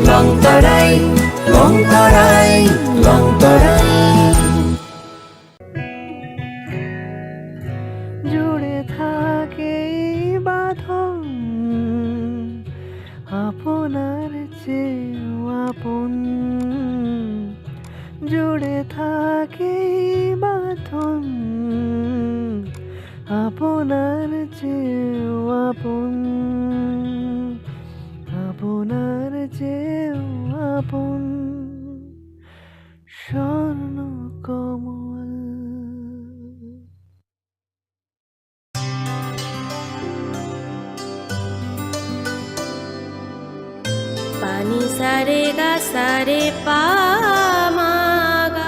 লংতরাই লংতরাই লংতরাই। জুড়ে থাকে বাঁধন আপনার চেয়েও আপন, জুড়ে থাকে বাঁধন আপনার চেয়েও আপন, আপনার চেয়েও আপন স্বর্ণ কমল। पानी सारे गा सारे पामागा।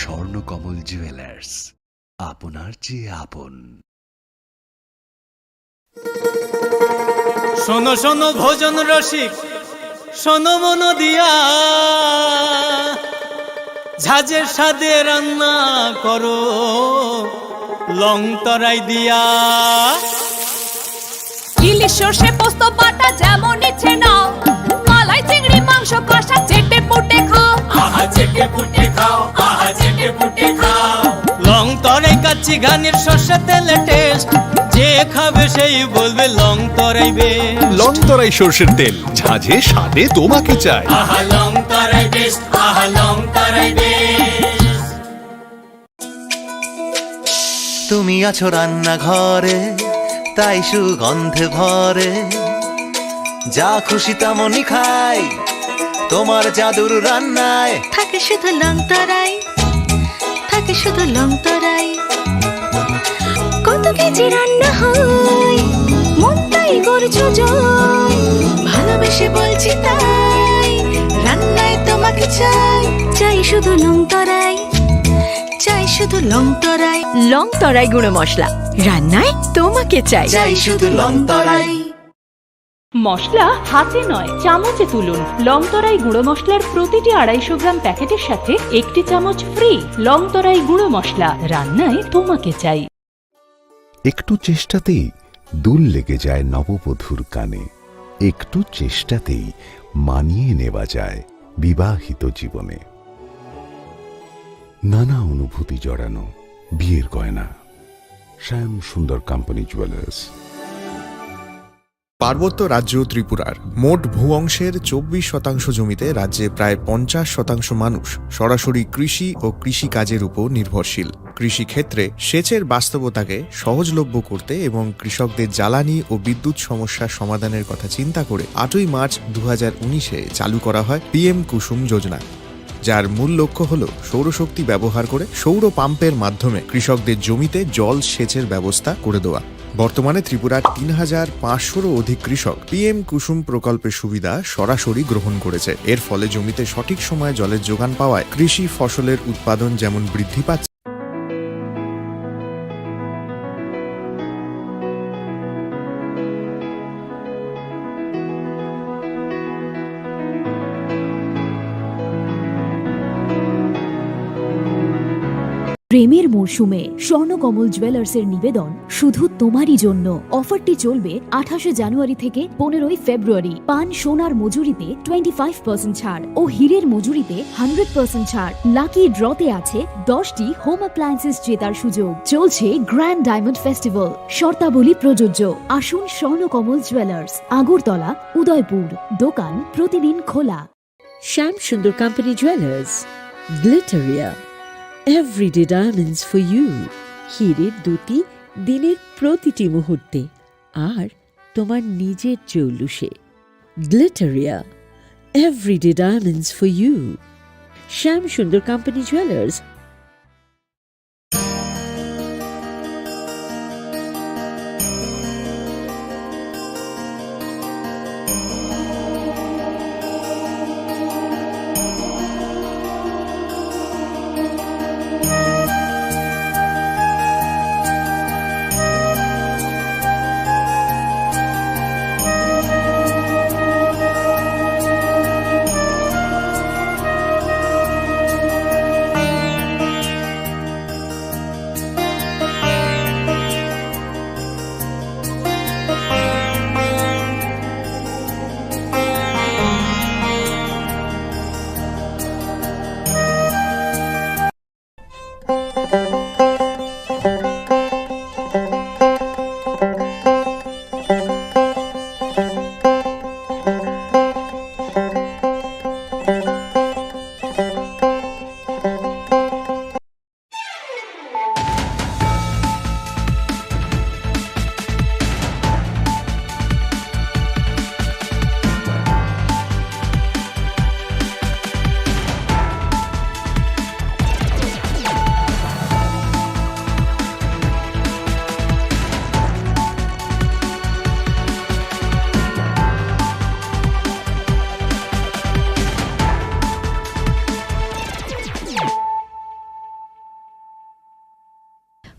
স্বর্ণকমল জুয়েলার্স, আপনার চেয়ে আপন। শোনো শোনো ভোজন রসিক, শোনো মন দিয়া, ঝাঁঝের স্বাদে রান্না করো লংতরাই দিয়া। ইলিশ সর্ষে পোস্ত বাটা যেমন ইচ্ছে নাও, মালাই চিংড়ি মাংস কষা চেটে পুটে খাও, আহা চেটে পুটে খাও, আহা চেটে পুটে খাও। লংতরাই কাচ্চি ঘানির সর্ষে তেলে টেস্ট, যে খাবে সেই বলবে লংতরাই বেস্ট। লংতরাই সর্ষের তেল, ঝাঁঝে স্বাদে তোমাকে চাই। আহা লংতরাই বেস্ট, আহা লংতরাই বেস্ট। তুমি আছো রান্নাঘরে, তাই সুগন্ধে ভরে, যা খুশি তেমনই খাই তোমার জাদুর রান্নায়। থাকে শুধু লংতরাই, থাকে শুধু লংতরাই। কত কেজি রান্না হয়, মনটাই করছো জয়, ভালোবেসে বলছি তাই, রান্নায় তোমাকে চাই, চাই শুধু লংতরাই, চাই শুধু লংতরাই। লংতরাই গুঁড়ো মশলা, রান্নায় তোমাকে চাই, চাই শুধু লংতরাই। মশলা হাতে নয় চামচে তুলুন। লংতরাই গুঁড়ো মশলার প্রতিটি 250 গ্রাম প্যাকেটের সাথে 1টি চামচ ফ্রি। লংতরাই গুঁড়ো মশলা, রান্নায় তোমাকে চাই। একটু চেষ্টাতেই দুল লেগে যায় নববধূর কানে, একটু চেষ্টাতেই মানিয়ে নেওয়া যায় বিবাহিত জীবনে। নানা অনুভূতি জড়ানো বিয়ের গয়না। শ্যাম সুন্দর কোম্পানি জুয়েলার্স। পার্বত্য রাজ্য ত্রিপুরার মোট ভূ অংশের 24% জমিতে রাজ্যে প্রায় 50% মানুষ সরাসরি কৃষি ও কৃষিকাজের উপর নির্ভরশীল। কৃষিক্ষেত্রে সেচের বাস্তবতাকে সহজলভ্য করতে এবং কৃষকদের জ্বালানি ও বিদ্যুৎ সমস্যা সমাধানের কথা চিন্তা করে 8ই মার্চ 2019-এ চালু করা হয় PM কুসুম যোজনা, যার মূল লক্ষ্য হল সৌরশক্তি ব্যবহার করে সৌর পাম্পের মাধ্যমে কৃষকদের জমিতে জল সেচের ব্যবস্থা করে দেওয়া। বর্তমানে ত্রিপুরার 3500-রও অধিক কৃষক PM কুসুম প্রকল্পের সুবিধা সরাসরি গ্রহণ করেছে। এর ফলে জমিতে সঠিক সময়ে জলের যোগান পাওয়ায় কৃষি ফসলের উৎপাদন যেমন বৃদ্ধি পাচ্ছে, প্রেমের মরশুমে স্বর্ণকমল জুয়েলার্সের নিবেদন শুধু তোমারই জন্য। অফারটি চলবে 28 জানুয়ারি থেকে 15 ফেব্রুয়ারি। পান সোনার মজুরিতে 25% ছাড় ও হীরের মজুরিতে 100% ছাড়। লাকি ড্রতে আছে 10টি হোম অ্যাপ্লায়েন্সেস জেতার সুযোগ। চলছে গ্র্যান্ড ডায়মন্ড ফেস্টিভ্যাল, শর্তাবলী প্রযোজ্য। আসুন স্বর্ণকমল জুয়েলার্স, আগরতলা, উদয়পুর। দোকান প্রতিদিন খোলা। শ্যাম সুন্দর company jewellers, গ্লিটারিয়া, everyday diamonds for you। হীরের দুটি দিনের প্রতিটি মুহূর্তে আর তোমার নিজের জৌলুসে। গ্লিটারিয়া, everyday diamonds for you। শ্যাম সুন্দর company jewellers.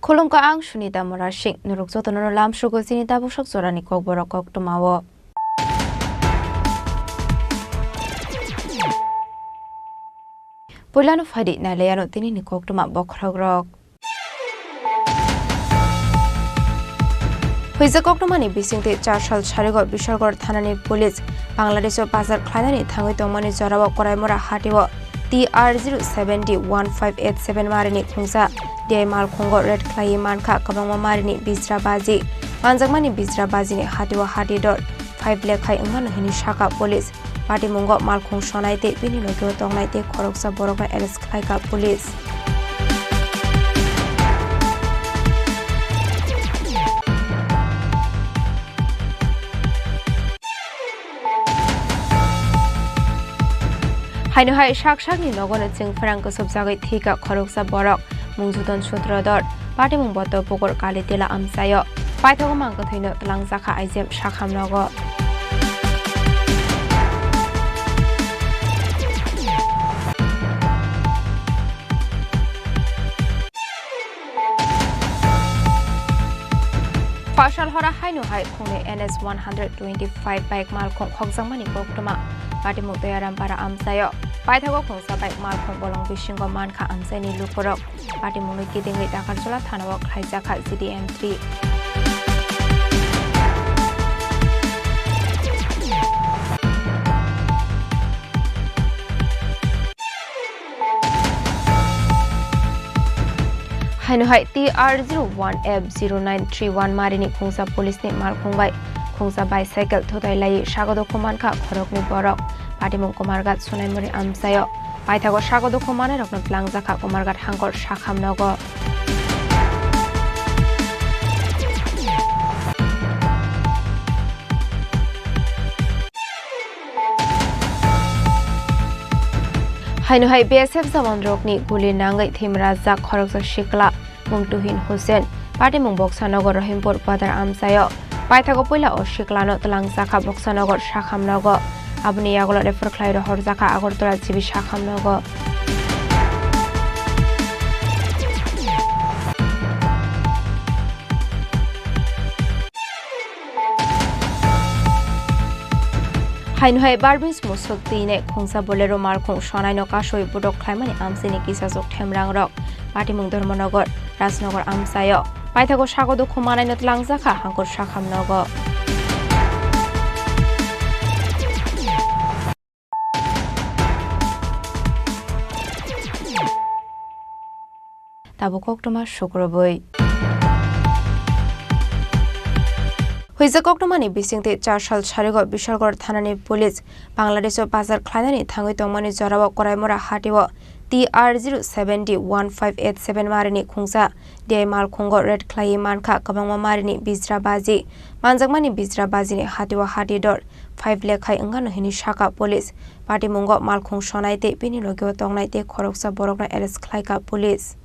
Khulungka ang Sunita Morashik Nuruk Sotono Lam Shugo Sinita Bushok Sorani Kokborok Koktumawo. Pulano Fadi Nalayano Tinini Koktuma Bokrogrok. Huiza Koktumani Bisingti Charshal Sharigo Bishogor Thanani Police Bangladesh Bazar Klanani Tangi Tomani Zorawa Koraimura Hatiwo TR0701587 Marini Khungsa Dai Mal Khungo Red Clay Manka Kabangma Marini Bisra Bazi Manjangmani Bisra Bazi ni Hatiwa Hatidor 5 Lekhai Ungano Hini Shaka Police Pati Mungo Mal Khung Shonaite Bini Logo Tongnaite Khoroksa Borokna Eres Khlaika Police Hainu hai shak ni nogone ching Farang ko subjagai thika Khoroksa Borok Mungjuton Sutrador Pati Mung Boto Pokor Kalitila Amsayo Paithago Mangko Thaino Tlangjaka Aizem Shakham Nogo Partial Hora Hainu Hai Khune NS 125 Bike Malkhong Khogjangmani Koktuma Pati Muktayaram Para Amsayo Paithago Khongsa Bike Malkhong Bolong Bishingo Manka Amsani Lukorok Pati Muniki Dingi Dakarjula Thanawak Haijaka CDM3 Hainu hai TR01F0931 Marini Khungsa Police ni Malkhongbai Khungsa bicycle thotai lai Shagodo Khomanka Khorokni Borok Pati Mung Komargat Sunaimori Amsayo Paithago Shagodo Khomane Rokno Tlangjaka Komargat Hangkor Shakham Nogo Hainu hai BSF Zaman Rokni Guli Nangai Thimraja Khoroksa Shikla Mungtuhin Hussein Pati Mung Boksanagar Rahimpur Badar Amsayo Paithago Puila o Shiklano Tlangjaka Boksanagar Shakham Nogo Abni Yagola Refer Khlairo Horzaka Agortola Jibi Shakham Nogo Hainu hai Barbis Musuk Tine Khungsa Bolero Malkhong Shonai no Kashoi Budok Khlaimani Amsini Kisasok Themrang Rok Pati Mung Dharmanagar Rasnagar Amsayo Paithago Shagodo Khomanai no Tlangjaka Hangkor Shakham Nogo Tabo Koktuma Shukraboi Huiza Koktumani Bisingti Charshal Sharigo Bishogor Thanani Police Bangladesh Bazar Klanani Tangi Tomani Zorawa Koraimura Hatiwo TR0701587 Marini Khungsa Dai Mal Khungo Red Clay Manka Kabangma Marini Bisra Bazi Manjangmani Bisra Bazi ni Hatiwa Hatidor 5 Lekhai Ungano Hini Shaka Police Pati Mungo Mal Khung Shonaite Bini Logo Tongnaite Khoroksa Borokna Eres Khlaika Police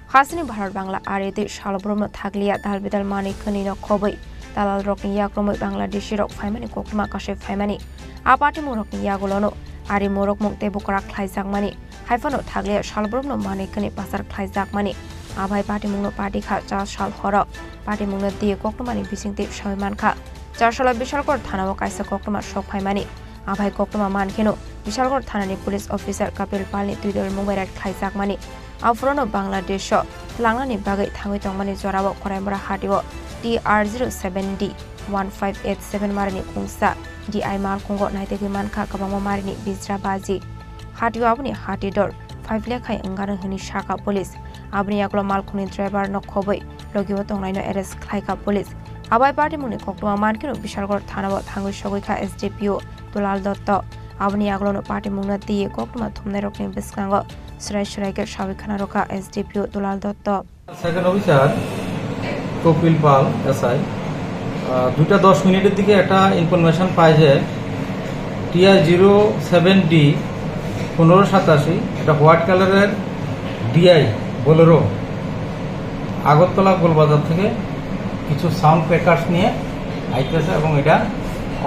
Khasini Bharat Bangla Arete Shalobromo Thaglia Dalbidal Mani Kanino Koboi Dalal Rokni Yakromo Bangladeshi Rok Faimani Kokma Kashe Faimani Apati Morokni Yagolono Ari Morok Mukte Bukara Klaizak Mani Haifano Thaglia Shalobromo Mani Kani Pasar Klaizak Mani Abai Pati Mungno Pati Kha Chal Shal Horo Pati Mungno Di Kokmani Bisingti Shaiman Kha Charshala Bishalgor Thanawa Kaisa Kokma Shok Faimani Abai Kokma Mankino Bishalgor Thanani Police Officer Kapil Palni Tudor Mumbai Klaizak Mani Afrono Bangladesh Tlangani Bagai Tangi Tongmani Zorawa Koraimura Hatiwo TR0701587 Marini Khungsa DI Mal Khungo Naitegi Manka Kabangma Marini Bisra Bazi Hatiwo Abni Hatidor 5 Lekhai Ungano Hini Shaka Police Abni Yaklo Mal Khuni Driver no Khoboi Logiwo Tongnaino Eres Khlaika Police Abai Pati Muni Koktuma Mankino Bishalgor Thanawa Thangi Shogoika SDPO Dulal Dotto Abni Yaklo no Pati Mungna Di Koktuma Thumne Rokni Biskango Surai Shuraike Shabikhana Roka SDPO Dulal Dotto Second officer Kopil Pal SI 2:10 মিনিটের দিকে একটা information পায় যে TR07D 1587 এটা white কালারের DI Bolero Agartala Golbazar থেকে কিছু sound packers নিয়ে আইতেছে এবং এটা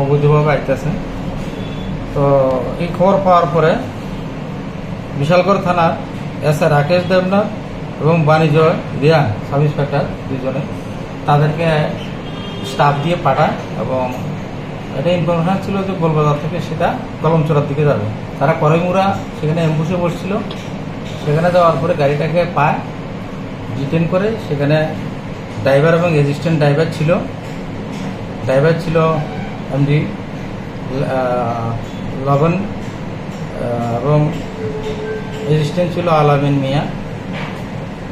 অবৈধভাবে আইতেছে তো এই খবর পাওয়ার পরে বিশালগড় থানার এসআই রাকেশ দেবনাথ এবং বাণিজ্য রিয়ান সাব ইন্সপেক্টর দুজনে তাদেরকে স্টাফ দিয়ে পাঠায় এবং এটা ইনফরমেশন ছিল যে গোলবাজার থেকে সেটা কলমচড়ার দিকে যাবে। তারা করেমুরা সেখানে অ্যাম্বুসে বসছিল। সেখানে যাওয়ার পরে গাড়িটাকে পায়, ডিটেন করে। সেখানে ড্রাইভার এবং অ্যাসিস্ট্যান্ট ড্রাইভার ছিল এমডি লবণ এবং অ্যাসিস্ট্যান্ট ছিল আলামিন মিয়া।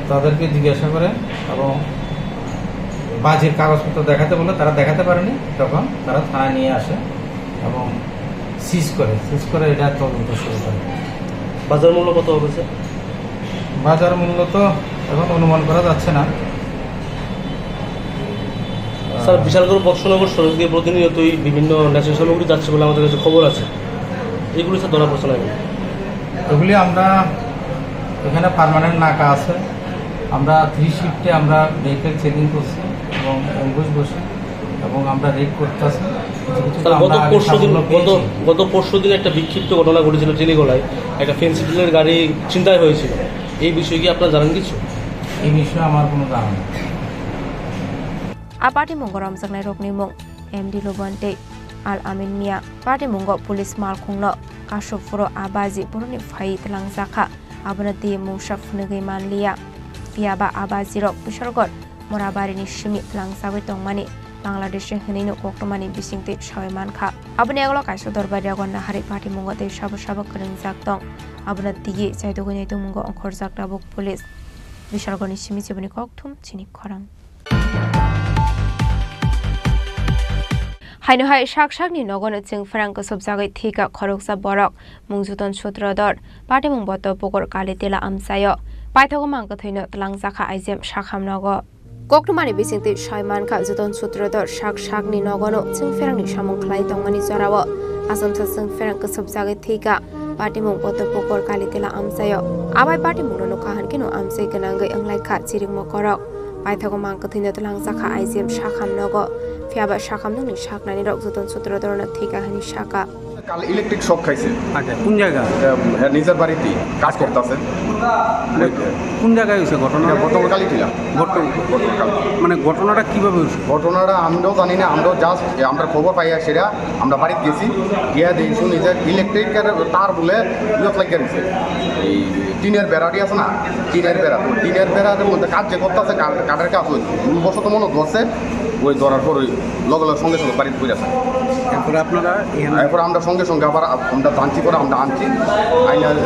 তাদেরকে জিজ্ঞাসা করে এবং বাজির কাগজপত্র দেখাতে বলে, তারা দেখাতে পারেনি। তখন তারা থানায় নিয়ে আসে এবং সিজ করে এটা তদন্ত শুরু করে। বাজার মূল্য কত হবে? বাজার মূল্য তো এখন অনুমান করা যাচ্ছে না। স্যার, বিশালগড় বক্সনগর সড়ক দিয়ে প্রতিনিয়তই বিভিন্ন ন্যাচারাল সামগ্রী যাচ্ছে বলে আমাদের কাছে খবর আছে। এগুলি স্যার ধরা পড়ছে না? এগুলি আমরা এখানে পার্মানেন্ট নাকা আছে, আমরা 3 শিফটে আমরা ভেহিকেল চেকিং করছি এবং অ্যাম্বুশ বসে এবং আমরা রেড করতেছি। গত পরশু দিন একটা বিক্ষিপ্ত ঘটনা ঘটেছিল চিনিগোলায়, একটা ফেন্সিডিলের গাড়ি ছিনতাই হয়েছিল। এই বিষয়ে কি আপনারা জানেন কিছু? এই বিষয়ে আমার কোনো ধারণা নেই। Apati munggo ramjaknai rokni mung MD Lobante Al Amin Mia Pati munggo police malkhungno kasupfuro abaji boroni phai tlangjaka abona de mungsa phunegei manliya piaba abaji rok bisargor morabarini shimi tlangjagoi tongmani Bangladesh hinino koktomani bisingte shawai mankha aboni aglo kaisa dorbari agonna hari pati munggo de sabo krengjak tong abona dige chaidogoi to munggo onkhorjak rabok police bisargorni shimi jiboni kokthum chini khorang Haino hai shak-shakni nogono ching Franco sobjagai thika khoroksa borok mungjuton sutrodor pati mung boto pokor kalitela amsayo paithago mangka thaino tlangjaka aizem shakham nogo koktumani bisingte shaimanka juton sutrodor shak-shakni nogono ching Frangni samung khlai tongmani jorawo asamsa ching Franco sobjagai thika pati mung boto pokor kalitela amsayo abai pati mungno no kahan kino amsai ganangai anglaikha chiring mokorok paithago mangka thaino tlangjaka aizem shakham nogo Fiaba shakam nung shaknani rok juton sutrodorna thika hani shaka কাল electric shock খাইছে। আচ্ছা, কোন জায়গা? নিজের বাড়িতে কাজ করতেছে। কোন জায়গায় হয়েছে ঘটনা? গতকালই ছিল। মানে ঘটনাটা কিভাবে হয়েছে? ঘটনাটা আমরাও জানি না, আমরাও জাস্ট আমরা খবর পাইয়া সেটা আমরা বাড়িতে গেছি, গিয়া দেখি শুনি যে ইলেকট্রিকের তার বলে ইয়ত লাগিয়ে দিছে। এই টিনের বেড়াটি আছে না, টিনের বেড়ার মধ্যে কাজ যে করতেছে, কাঠের কাজ ওই ভুলবশত মনে ধরছে। ওই ধরার পর ওই লগে সঙ্গে বাড়িতে পড়ে আছে। এরপর আমরা সঙ্গে আবার আমরা জানছি করে আমরা আনছি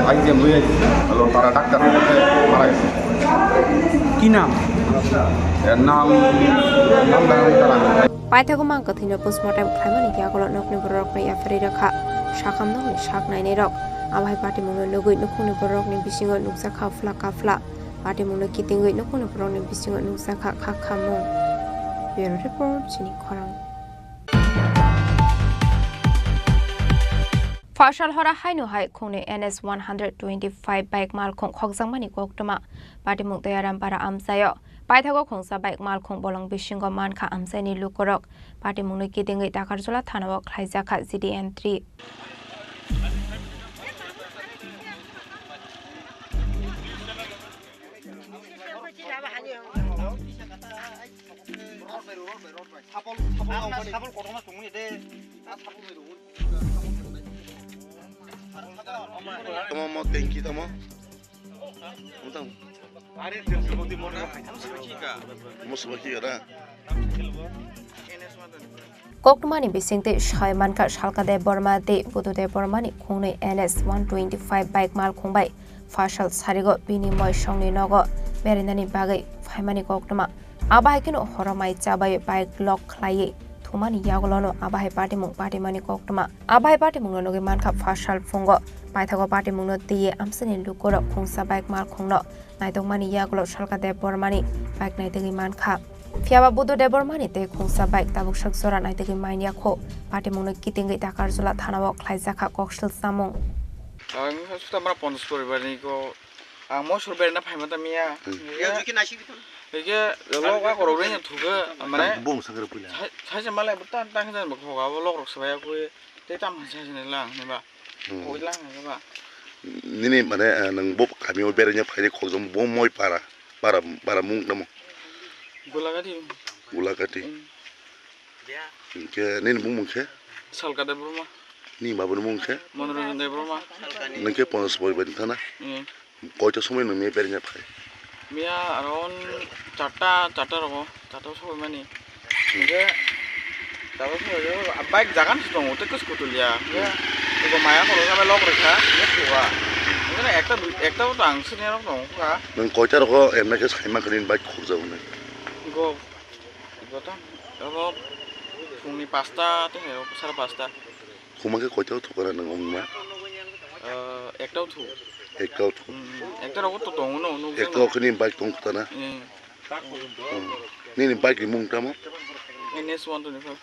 আইজিএম লই আইছি। তারা ডাক্তার মারা গেছে। কি নাম? এর নাম Paithago mangka thino postmortem khaimani gyagolo nokni borok ni afari rakha shakam nokni shaknai ne rok abai pati mungno logoi nokuni borok ni bisingo nuksa kafla pati mungno kitingoi nokuni borok ni bisingo nuksa khamung Bureau Report Chini Khorang Fashal hora haino hai khone NS 125 bike mal khong khogjangmani koktoma pati mung tayaram para amsayo Paithago khongsa bike mal khong bolong bisingo mankha amsaini lukorok pati mungno kidingei Dakarjola thanao khlaijaka GDN3 Koktumani bisingte shaimanka shalkade bormate budude bormani khungnei NS 125 bike mal khungbai fashal sarigo binimoy songni nogo berinani bagai phaimani koktuma abahikino horomai chabai bike lock khlaiye thumani yagolono abahai party mani koktuma abahai party mungno noge mankha fashal fungo paithago party mungno tiye amsani lukoro khungsa bike mal khungno naitokmani yagolo shalkade bormani bike naitegi mankha Fiaba budu debor mani te khungsa bike tabuk saksora naitegi mainya kho party mungno kitingei Dakarjola thanao khlaijaka kokshil samung sudah mana 50 poribarni ko mo surberna phaimata miya Ege loga kororenya thuga mane bong sagar pula saja malai butan tang jan bkhoga logrok sabaya ko 때 땀 자신을랑 해봐 보일랑 해봐 니네 만에 능 뭐 가미오 베르냐 파이리 거기서 뭐 뭐이 para 뭉나모 bulagati ke nin bung mungke salkada broma ni babun mungke मनोरञ्जन दे Brahma nengke ponos boy bentana koito somoi nang me bernya phai मिया around चारटा रको चारटा सबै मानि जे दाबो सबै bike जागान दङ ते कसको तुलिया जे एगो माया खरो जाबाय लग रखा ये थुवा ओने एकटा तो आं सिनियर दङ का nang koito roko emna ke saima krin bike khurjau ne गो गता अब फुंनि 5टा ते 5:30 khumake koito thukara nang ongma एकटाव थु एकटा रको तो दङ न ekto khini bike tong kutana ni bike mung tamo NS 125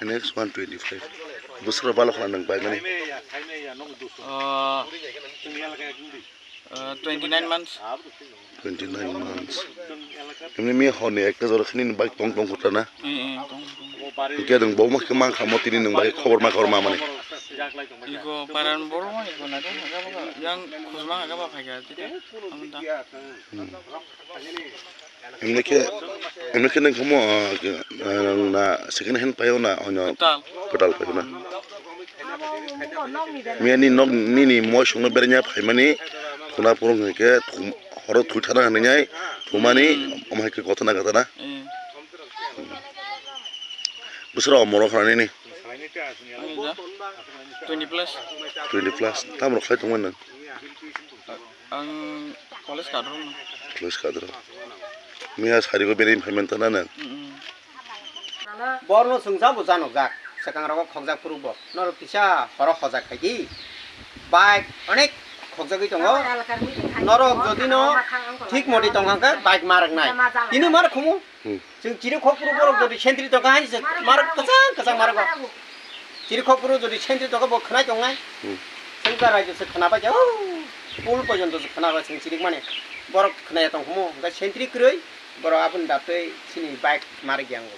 NX 125 busra balo khana nang bike mani 29 months 29 months emni mi hone ekta jor khini bike tong kutana ke dang bo mak mang khamo tini nang bike khobor ma mani इको पारान बरो इको नाते हागा yang khuzma haga ba phaiga tite amda emne ke nang khamo na second hand payo na ono total payo na mi ani nog ni mo shung bernya phai mani khuna purung ke horo thuthana hanai thumani amha ke kotana gatana busra moro khani ni 20 plus tam ro khai tongman ang college kadro mi as hari go berim phaimantana na borno sungja bo janok jak sakang ro khokjak purubo nor pisa horo khojak khaigi bike onek khokjagui tongo nor jodi no ঠিক modi tongangka bike marak nai tini mar khumu jeng chiri khokpuru borok jodi sentri to gahi se marak kachang marak chiri khokpuru jodi sentri to bo khnai tongai sengka rajo se khana ba jau pul pojonto se khana ba sing chiri mane borok khnai tong khumu ga sentri kroi borok apun daptoi sini bike marak yango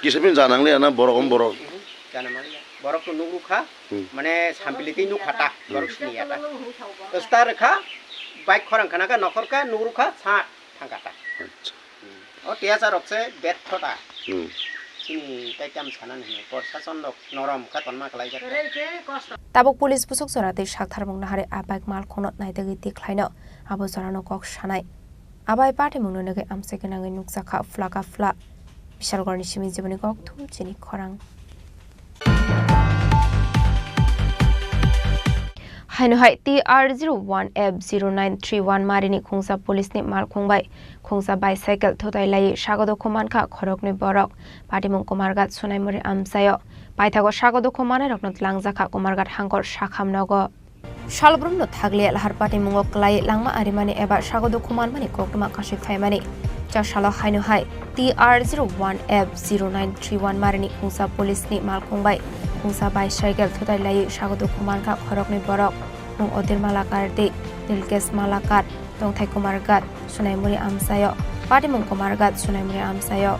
kisabin janangle ana borok janamali borok to nugu kha mane sambiliti nu khata borok sini ata star kha bike khorang khana ka nokhor ka nugu kha sa thangata o tiasa rokse bet thota sini taikam sanan ni proshashan lok norom ka tonma kalai ja tabuk police busuk sorate shakthar mungna hare abak mal khonot naidagi tikhlaino abo sorano kok shanai abai party mungno nage amse kenangai nuksa kha fla bishalgorni simi jiboni kok thum chini khorang Hainu TR01F0931 marini khungsa police ni mal khungbai khungsa bicycle thotai lai sagodo khoman kha khorokni borok patimung komargat sunaimuri amsayo paithago sagodo khomane roknot langja kha komargat hangkor sakhamnogo salbrumno thagle lahar patimung klai langma arimani eba sagodo khoman mani koktuma kashi phaimani chasalo hainu TR01F0931 marini khungsa police ni mal khungbai khungsa bicycle thotai lai sagodo khoman kha khorokni borok nung odir malakar de dilkes malakar tong thai komargat sunaimuri amsayo patimung komargat sunaimuri amsayo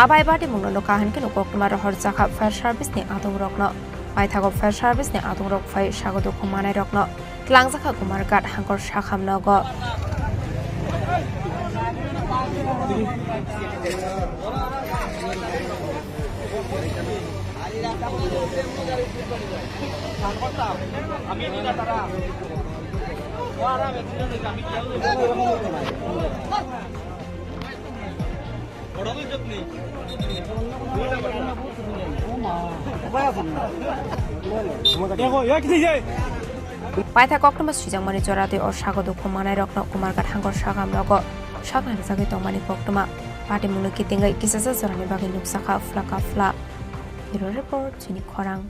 abai patimung no kahan ke nokok mar horja kha fire service ni adong rokno paithago fire service ni adong rok phai sagodo khomanai rokno tlangja kha komargat hangkor sakhamnogo paitha koktoma sujang mani jorate or sagodo khomanai rokno komargat hangkor sakamnogo saknani jagi tongmani koktoma pati mungno kitingai kisasa jorani bagi nuksakha fla Bureau report Chini Khorang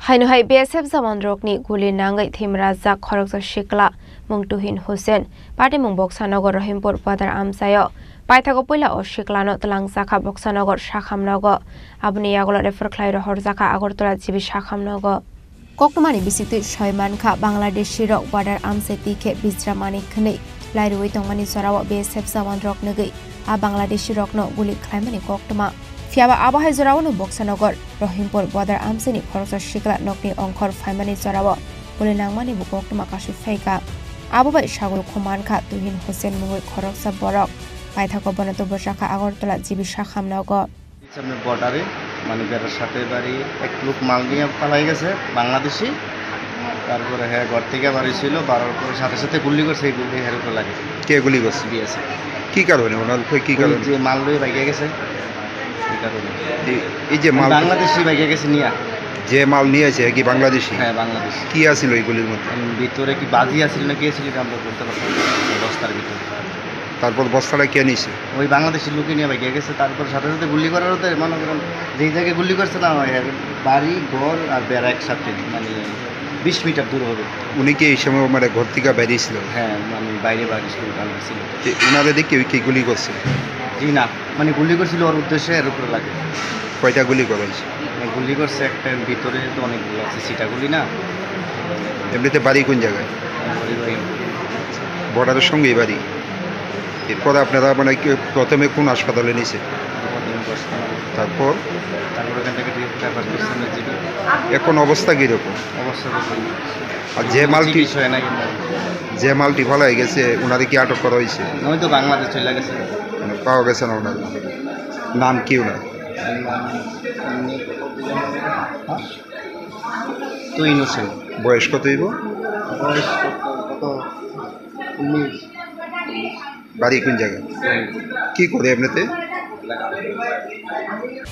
Hainu hai BSF zaman rokni guli nangai thimra jak khorokja shikla mungtuhin Hussein pati mung Boksanogor Rahimpur Padar amsayo paithago poila o shiklano tlangjakha Boksanogor sakhamnogo abuni yagolo refer khlairo horjaka Agartala jibi sakhamnogo koktomani bisikti soimankha Bangladeshi rok border amseti khe bijramani khni lairui tongmani sorawo BSF zaman rok ngai a Bangladeshi rokno guli khlaimani koktoma ফিয়াবা আবহাই জরাওনো বক্সনগর রহিমপুর বদার আমসিনি খরচ শিকলা নকনি অংখর ফাইমানি জরাও বলে নাংমানি বুকটমা কাশি ফাইকা আবহাই সাগর খমানখা তুহিন হোসেন মুঙ্গই খরকসা বরক পাইথাকো বনত বসাখা Agartala GB শাখামনগ সামনে বর্ডারে মানে বেড়ার সাথে বাড়ি এক লোক মাল নিয়ে পালাই গেছে বাংলাদেশি তারপরে হ্যাঁ ঘর থেকে বাড়ি ছিল বাড়ার পরে সাথে সাথে গুলি করছে এই গুলি হের উপরে লাগে কে গুলি করছে দিয়েছে কি কারণে ওনার কি কারণে যে মাল লয়ে বাইকে গেছে এই কারণে এই যে মাল বাংলাদেশি বাইকে গেছে নিয়া যে মাল নিয়েছে কি বাংলাদেশি হ্যাঁ বাংলাদেশি কি আছিল এই গুলির মধ্যে ভিতরে কি বাজি আছিল না কি আছিল এটা আমরা বলতে পারতাম বস্তার ভিতরে তারপর বস্তাটা কে নিছে ওই বাংলাদেশের লোকে নিয়ে বাইকে গেছে তারপর সাথে সাথে গুলি করার হতে মনে করেন যেই জায়গায় গুলি করছে না বাড়ি ঘর আর বেড়া একসাথে মানে 20 মিটার দূর হবে উনি কি এই সময় মানে ঘর থেকে বেরিয়েছিল হ্যাঁ মানে বাইরে বাড়ি ছিল উনাদের দিকে কি গুলি করছে জি না মানে গুলি করছিল ওর উদ্দেশ্যে এর উপরে লাগে কয়টা গুলি করেছে গুলি করছে একটা ভিতরে তো অনেকগুলো আছে সিটা গুলি না এমনিতে বাড়ি কোন জায়গায় বর্ডারের সঙ্গেই বাড়ি এরপরে আপনারা মানে প্রথমে কোন হাসপাতালে নিছে তারপর এখান থেকে এখন অবস্থা কীরকম অবস্থা আর যে মালটি ফেলাই গেছে ওনাদের কি আটক করা হয়েছে ওই তো বাংলাদেশ চলে গেছে পাওয়া গেছে না ওনার নাম কি ওনার তো ইনোসেন্ট বয়স কত হইব বয়স কত 19 বাড়ি কোন জায়গায় কি করে এমনিতে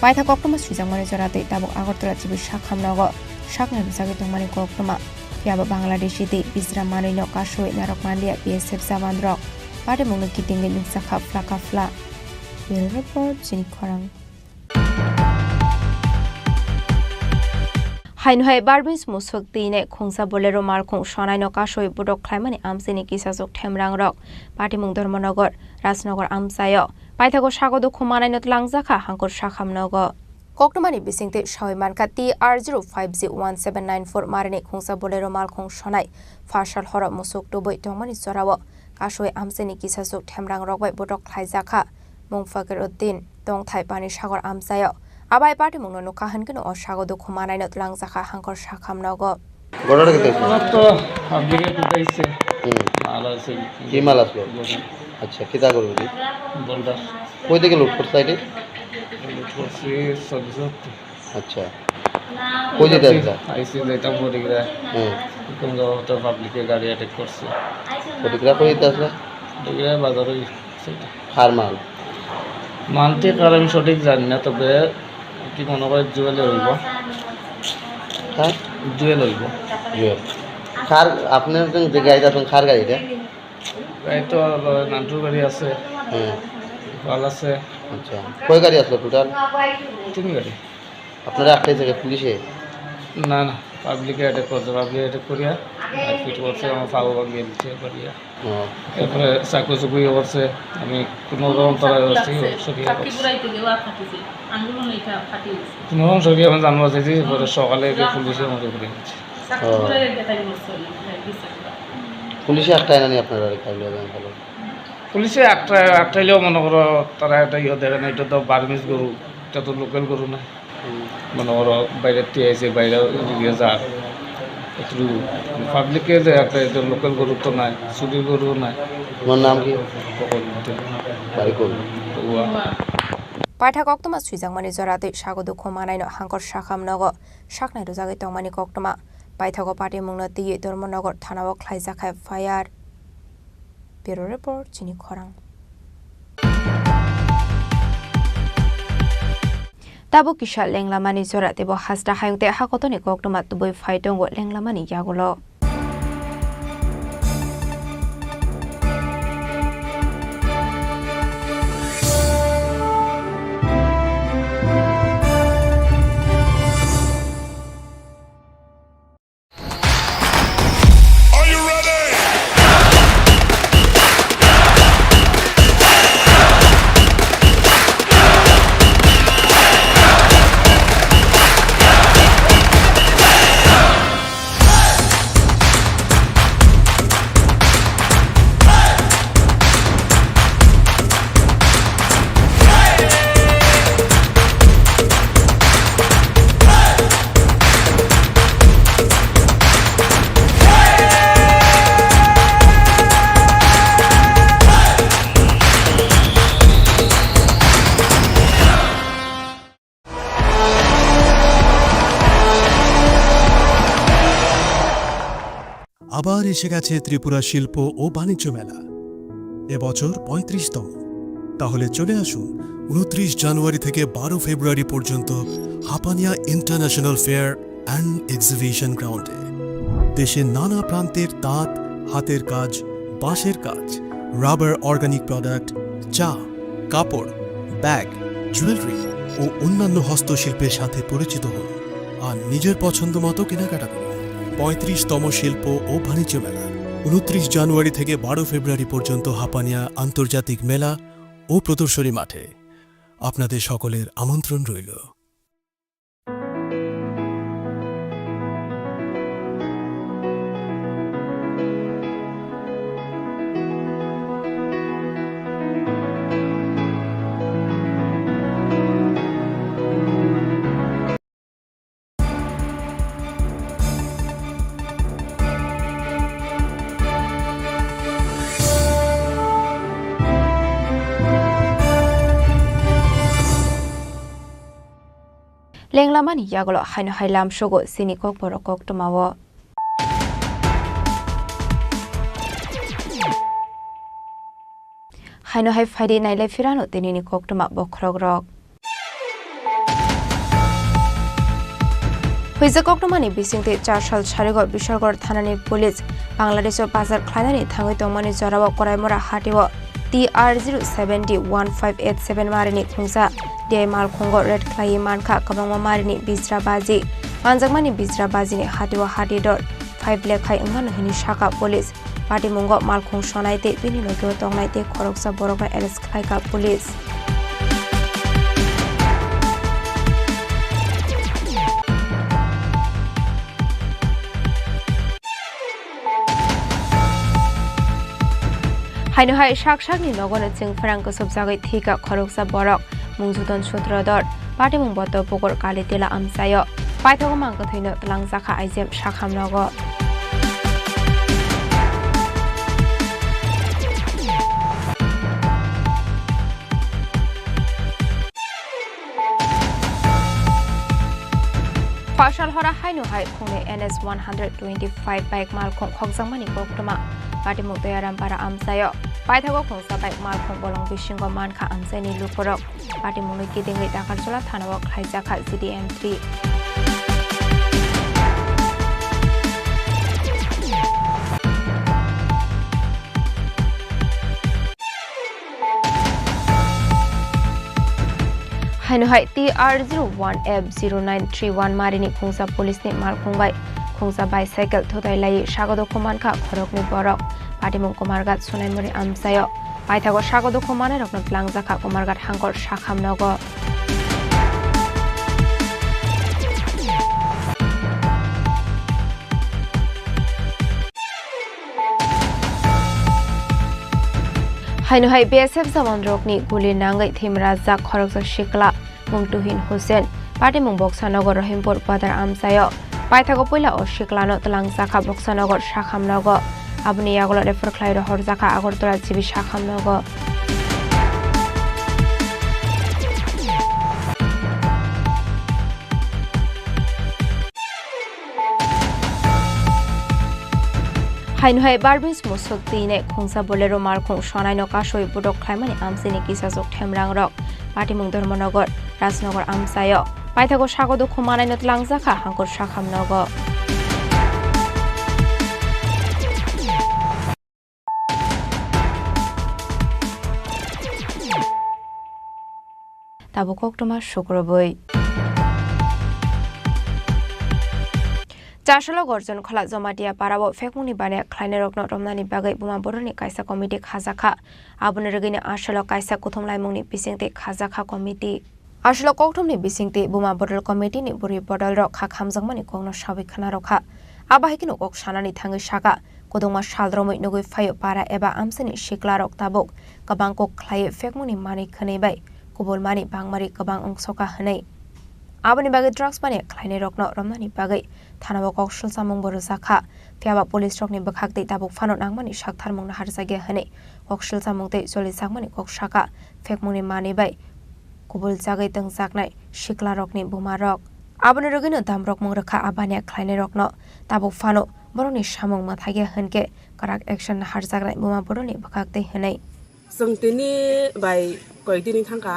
পাইথা কক্টমা সুজামানি জরাতে তাবক আগরতলা জিবি শাখামনগ শাকনা বিসাগি তংমানি কক্টমা ফিয়াবা বাংলাদেশি দে বিজরাম মানিনো কাশোই নারক মান্ডিয়া বিএসএফ জামান রক পাটে মুংনো কিটিংগে নিংসাখা ফ্লাকা ফ্লা ব্যুরো রিপোর্ট চিনি খরাং হাইনহাই বারবিস মুসক দিনে খংসা বলেরো মালখং সনাইনো কাশোই বুডক খ্লাইমানি আমসিনি কিসাজক ঠেমরাং রক পাটিমুং ধর্মনগর রাজনগর আমসায় পাইথাগো স্বাগত খুমানাইনত লাংজাখা হাঙ্কর শাখামনগ কক্টমানি বিসিংতে সয়মানকা TR05G1794 মারিনি খংসা বলেরো মালখং সনাই ফাশাল হর মুসক টুবই তংমানি জরাও কাশোই আমসিনি কিসাজক ঠেমরাং রকবাই বুডক খ্লাইজাখা মুংফাকের উদ্দিন তংথাই পানি সাগর আমসায় আবাই পার্টি মুংনো নুকা হানকেন ও স্বাগত খুমানাইনত লাংজাখা হাঙ্কর শাখামনগ গড়াটা কত তো আপডিকে টুটাইছে মাল আছে কি মাল আসলো আচ্ছা কিতা করব কি বলদার কই থেকে লুট করতে আইলে লুট করছি সবজত আচ্ছা কই যেতে আসলা আইসি যেটা বডিগ্রা কোন তো পাবলিকে গাড়ি অ্যাটাক করছে বডিগ্রা কই যেতে আসলা বডিগ্রা বাজারে সেটা হার মাল মানতে কারণ সঠিক জানি না তবে কি মনে হয় জুয়েলে হইব হ্যাঁ জুয়েল হইব জুয়েল কার আপনার যে গাড়িটা আছে কার গাড়িটা গাড়ি তো নান্টুর গাড়ি আছে পাল আছে আচ্ছা কয় গাড়ি আসলো টোটাল 3 গাড়ি আপনারা একটাই থেকে পুলিশে না না পাবলিকে অ্যাটাক করছে পাবলিক অ্যাটাক করিয়া ফিট করছে আমার পাও ভাঙিয়ে দিচ্ছে করিয়া এরপরে চাকু চুকুই করছে আমি কোনো রকম তারা সরিয়ে কোনো রকম সরিয়ে আমি জানবো চাইছি পরে সকালে পুলিশের মধ্যে করে দিচ্ছে পুলিশে একটাই নানি আপনারা পুলিশে একটাইলেও মনে করো তারা একটা ইয়ে দেখে না এটা তো বার্মিজ গরু এটা তো লোকাল গরু না মনে করো বাইরের থেকে আইসে বাইরে যার একটু পাবলিকে যে একটা এটা লোকাল গরু তো নাই চুরির গরু নাই তোমার নাম কি বাড়ি করবো পাইথা কক্টমা সুইজাংমানি জরাতে স্বাগত খুমানাইনো হাঙ্কর শাখামনগ শাকনাই রোজাগৈ তংমানি কক্টমা পাইথাগো পাটি মুংনো দিয়ে ধর্মনগর থানাও খ্লাইজাখায় ফায়ার ব্যুরো রিপোর্ট চিনি খরাং তাবো কিসা লেংলামানি জরাতে ব হাসদা হায়ংতে হাকতনি কক্টমা তুবই ফাইটঙ্গো লেংলামানি ইয়াগুলো আবার এসে গেছে ত্রিপুরা শিল্প ও বাণিজ্য মেলা। এবছর 35তম। তাহলে চলে আসুন 29 জানুয়ারি থেকে 12 ফেব্রুয়ারি পর্যন্ত Hapania international fair and exhibition গ্রাউন্ডে। দেশের নানা প্রান্তের তাঁত, হাতের কাজ, বাঁশের কাজ, রাবার অর্গানিক প্রোডাক্ট, চা, কাপড়, ব্যাগ, জুয়েলারি ও অন্যান্য হস্তশিল্পের সাথে পরিচিত হন আর নিজের পছন্দ মতো কেনাকাটা করুন। 35তম শিল্প ও বাণিজ্য মেলা 29 জানুয়ারি থেকে 12 ফেব্রুয়ারি পর্যন্ত হাপানিয়া আন্তর্জাতিক মেলা ও প্রদর্শনী মাঠে। আপনাদের সকলের আমন্ত্রণ রইল। লেংলামানি ইয়াগলো হাইনো হাইলাম সগো চিনি kokborok koktomawo হাইনো হাই ফাইডি নাইলে ফিরানো তিনিনি koktoma bokrogrok হইজে koktomani bisingte 4 সাল সারিগো বিশালগড় থানানি পুলিশ বাংলাদেশ বাজার খাইনানি থাঙ্গই তংমানি জরাবো করাইমরা হাটিও TR0701587 marini khungsa de mal khungo red clay manka kabangma marini bisra baji manjangmani bisra baji ni hatiwa hati dor 5 lekhai ngano hini shaka police party mungo mal khung sonaite bini logo tongnaite khoroksa borokna arrest khlaika police হাইনো হাই শাকশাকনি নগনে চিং ফ্রাঙ্ক সবজাগৈ থিকা খরকসা বরক মুংজুদন সূত্রধর পাটি মুংবত পকর কালি তেলা আমসায় পাইথগ মাংক থৈন তলাংজাখা আইজেম শাখাম নগ ফসল হরা হাইনো হাই খুনে NS 125 বাইক মাল খং খগজাংমানি কোকটমা পাটি মুতয়ারাম পারা আমসায় পাইথাগো খংসা বাইক মাল খং বলং বিশিংগ মানখা আমসাইনি লুপরক পাটি মুনুই কিদিংগৈ দাকারজলা থানাও খাইজাখা CDM 3 হাইনো হাই TR01F0931 marini khungsa police ni mal khungbai khungsa bicycle thotai lai sagodo khomanka khorokni borok patimung komargat sunaimori amsayo paithago sagodo khomane rokno plangjakha komargat hangkor sakhamnogo হাইনো হাই BSF জামান রকনি গুলি নাঙ্গাই থিমরাজা খরকসা শিকলা মুংটুহিন হোসেন পাটি মুং বক্সানগর রহিমপুর বাদার আমসায় পাইথাগো পয়লা ও শিকলানো তলাংজাখা বক্সানগর শাখামনগ আবনি ইয়াগল রেফার খ্লাইর হরজাখা আগরতলা জিবি শাখামনগ হাইনো হাই বারবিস মুসক তিনে খুংসা বলেরো মারখুং সনাইনো কাশই বুডক খ্লাইমানি আমসিনি কিসাজক ঠেমরাং রক পাটিমুং ধর্মনগর রাজনগর আমসায় পাইথাগো সাগদ খুমানাইনো তলাংজাখা হাঙ্কর শাখামনগ তাবো কোকটমা শুক্রবই চারশাল গর্জন খলা জমাটিয়া পারাবো ফেকমুনি বানে খ্লাইনে রকন রমনানি বাগৈ বুমা বরনি কাইসা কমিটি খাজাখা আবনে রগিনে আশাল কাইসা কুথম লাইমুংনি বিসিংতে খাজাখা কমিটি আশাল ককটমনি বিসিংতে বুমা বদল কমিটি নি বুরি বদল র খা খামজাংমানি কংন সাবিখানা রখা আবাহিকিনো কক সানানি থাঙ্গৈ সাকা কদংমা সালদ্রমৈ নগৈ ফায় পারা এবা আমসেনি শিকলা রক তাবক গবাং কক খ্লায়ে ফেকমুনি মানি খনেবাই কুবল মানি বাংমারি গবাং অংশকা হनै আবনি বাগে ড্রাগস বানে খ্লাইনে রকন রমনানি বাগৈ থানাবো ককশল সামুং বড় জাখা ফিয়াবা পুলিশ রকনি বখাকতে তাবুক ফানো নাংমানি সাকথারমুং নাহার জাগে হनै ককশল সামুংতে জলি সাকমানি কক সাকা ফেকমুনি মানিবাই কুবল জাগৈ তং জাকনাই শিকলা রকনি বুমা রক আবনি রগিনো দাম রকমুং রখা আবানিয়া খ্লাইনে রকন তাবুক Fanon boroni samung mathage henke karak action harjagrai buma boroni bakakte henai जों दिनै बाय कयदिन थांखा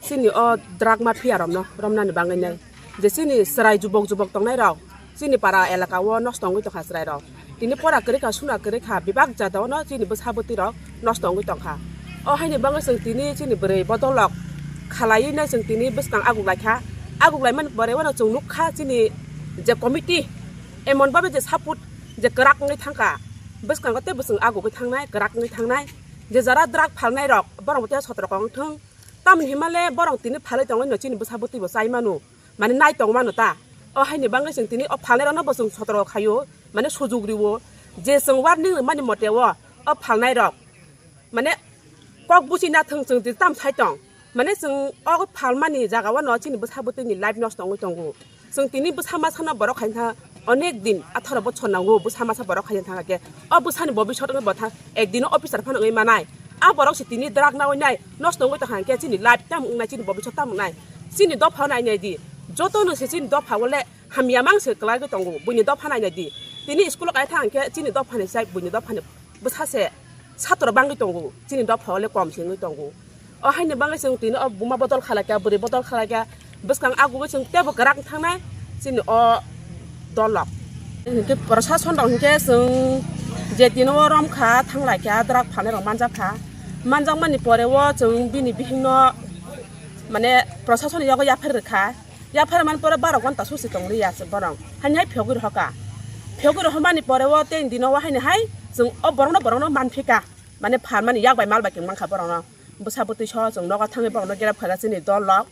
सिनि अ ड्राग माफिया रमनानि बाङैनाय जे सिनि सराय जुबक जुबक तंनाय राव सिनि पारा एलाका व नष्ट ngoi tongkha srai raw दिनै परा करेखा सुना करेखा बिबाग जादाव न सिनि बसाबति राव नष्ट ngoi tongkha अ हायनि बाङै जों दिनै सिनि बोरै बदलक खालायैनाय जों दिनै बसकां आगुगलाय मान बरे वन जों नुखा सिनि जे कमिटि एमन बाबे जे सापुट जे कराक ngoi थांखा बसकां गते बसं आगुगै थांनाय कराक ngoi थांनाय जे जरा ड्राग फालनाय रक बरं बते सत्र कं थं ताम हिमाले बरं तिनि फालै तंग न चिनि बसाबति बसाय मानु माने नाय तंग मानु ता अ हायनि बाङै जों तिनि अ फालनाय रन बसं सत्र खायो माने सुजुग्रिवो जे जों वार्निं माने मतेव अ फालनाय रक माने कक बुसिना थं जों दि ताम साय तंग माने जों अ फालमानि जागाव न चिनि बसाबतिनि लाइफ नष्ट ngoi तंगु जों तिनि बसामा साना बरं खायथा अनेक दिन 18 বছর नांगौ बसामा सा बरं खायथा थांगाके अ बसानि भबिष्यत बथा एकदिन अफिसार फान ngoi मानाय आ बरं सितिनि ड्राग नावनाय नष्ट ngoi थांगाके चिनि लाइफ टाइम उंनाय चिनि भबिष्यत टाइम उंनाय चिनि दफा नायनाय दि जतनो से चिनि दफा वले हामिया मांसे कलाय तंगु बुनि दफा नायनाय दि तिनि स्कुल काय थांगाके चिनि दफानि साइ बुनि दफानि बसासे सात्र बांगै तंगु चिनि दफा वले कम सिङै तंगु अ हायनि बाङै जों तिनि अ बुमा बदल खालाका बोरै बदल खालाका बसकां आगुगै जों तेबो गराक थांनाय चिनि अ दलक इनके प्रशासन दं के जों जे दिनो रमखा थांलायका ड्राग फाने रं मानजां मानि परेव जों बिनि बिहिन्न माने प्रशासन यागो याफेर मान परे 12 घन्टा सुसि तंगरि यासे बरं हाय फेगुर हमानि परेव तेन दिनो हायनि हाय जों अ बरंनो मानफिका माने फारमानि यागबाय मालबाय किं मानखा बरंनो बसाबति छ जों नगा थाङै बरंनो गेराब खागासिनि दलक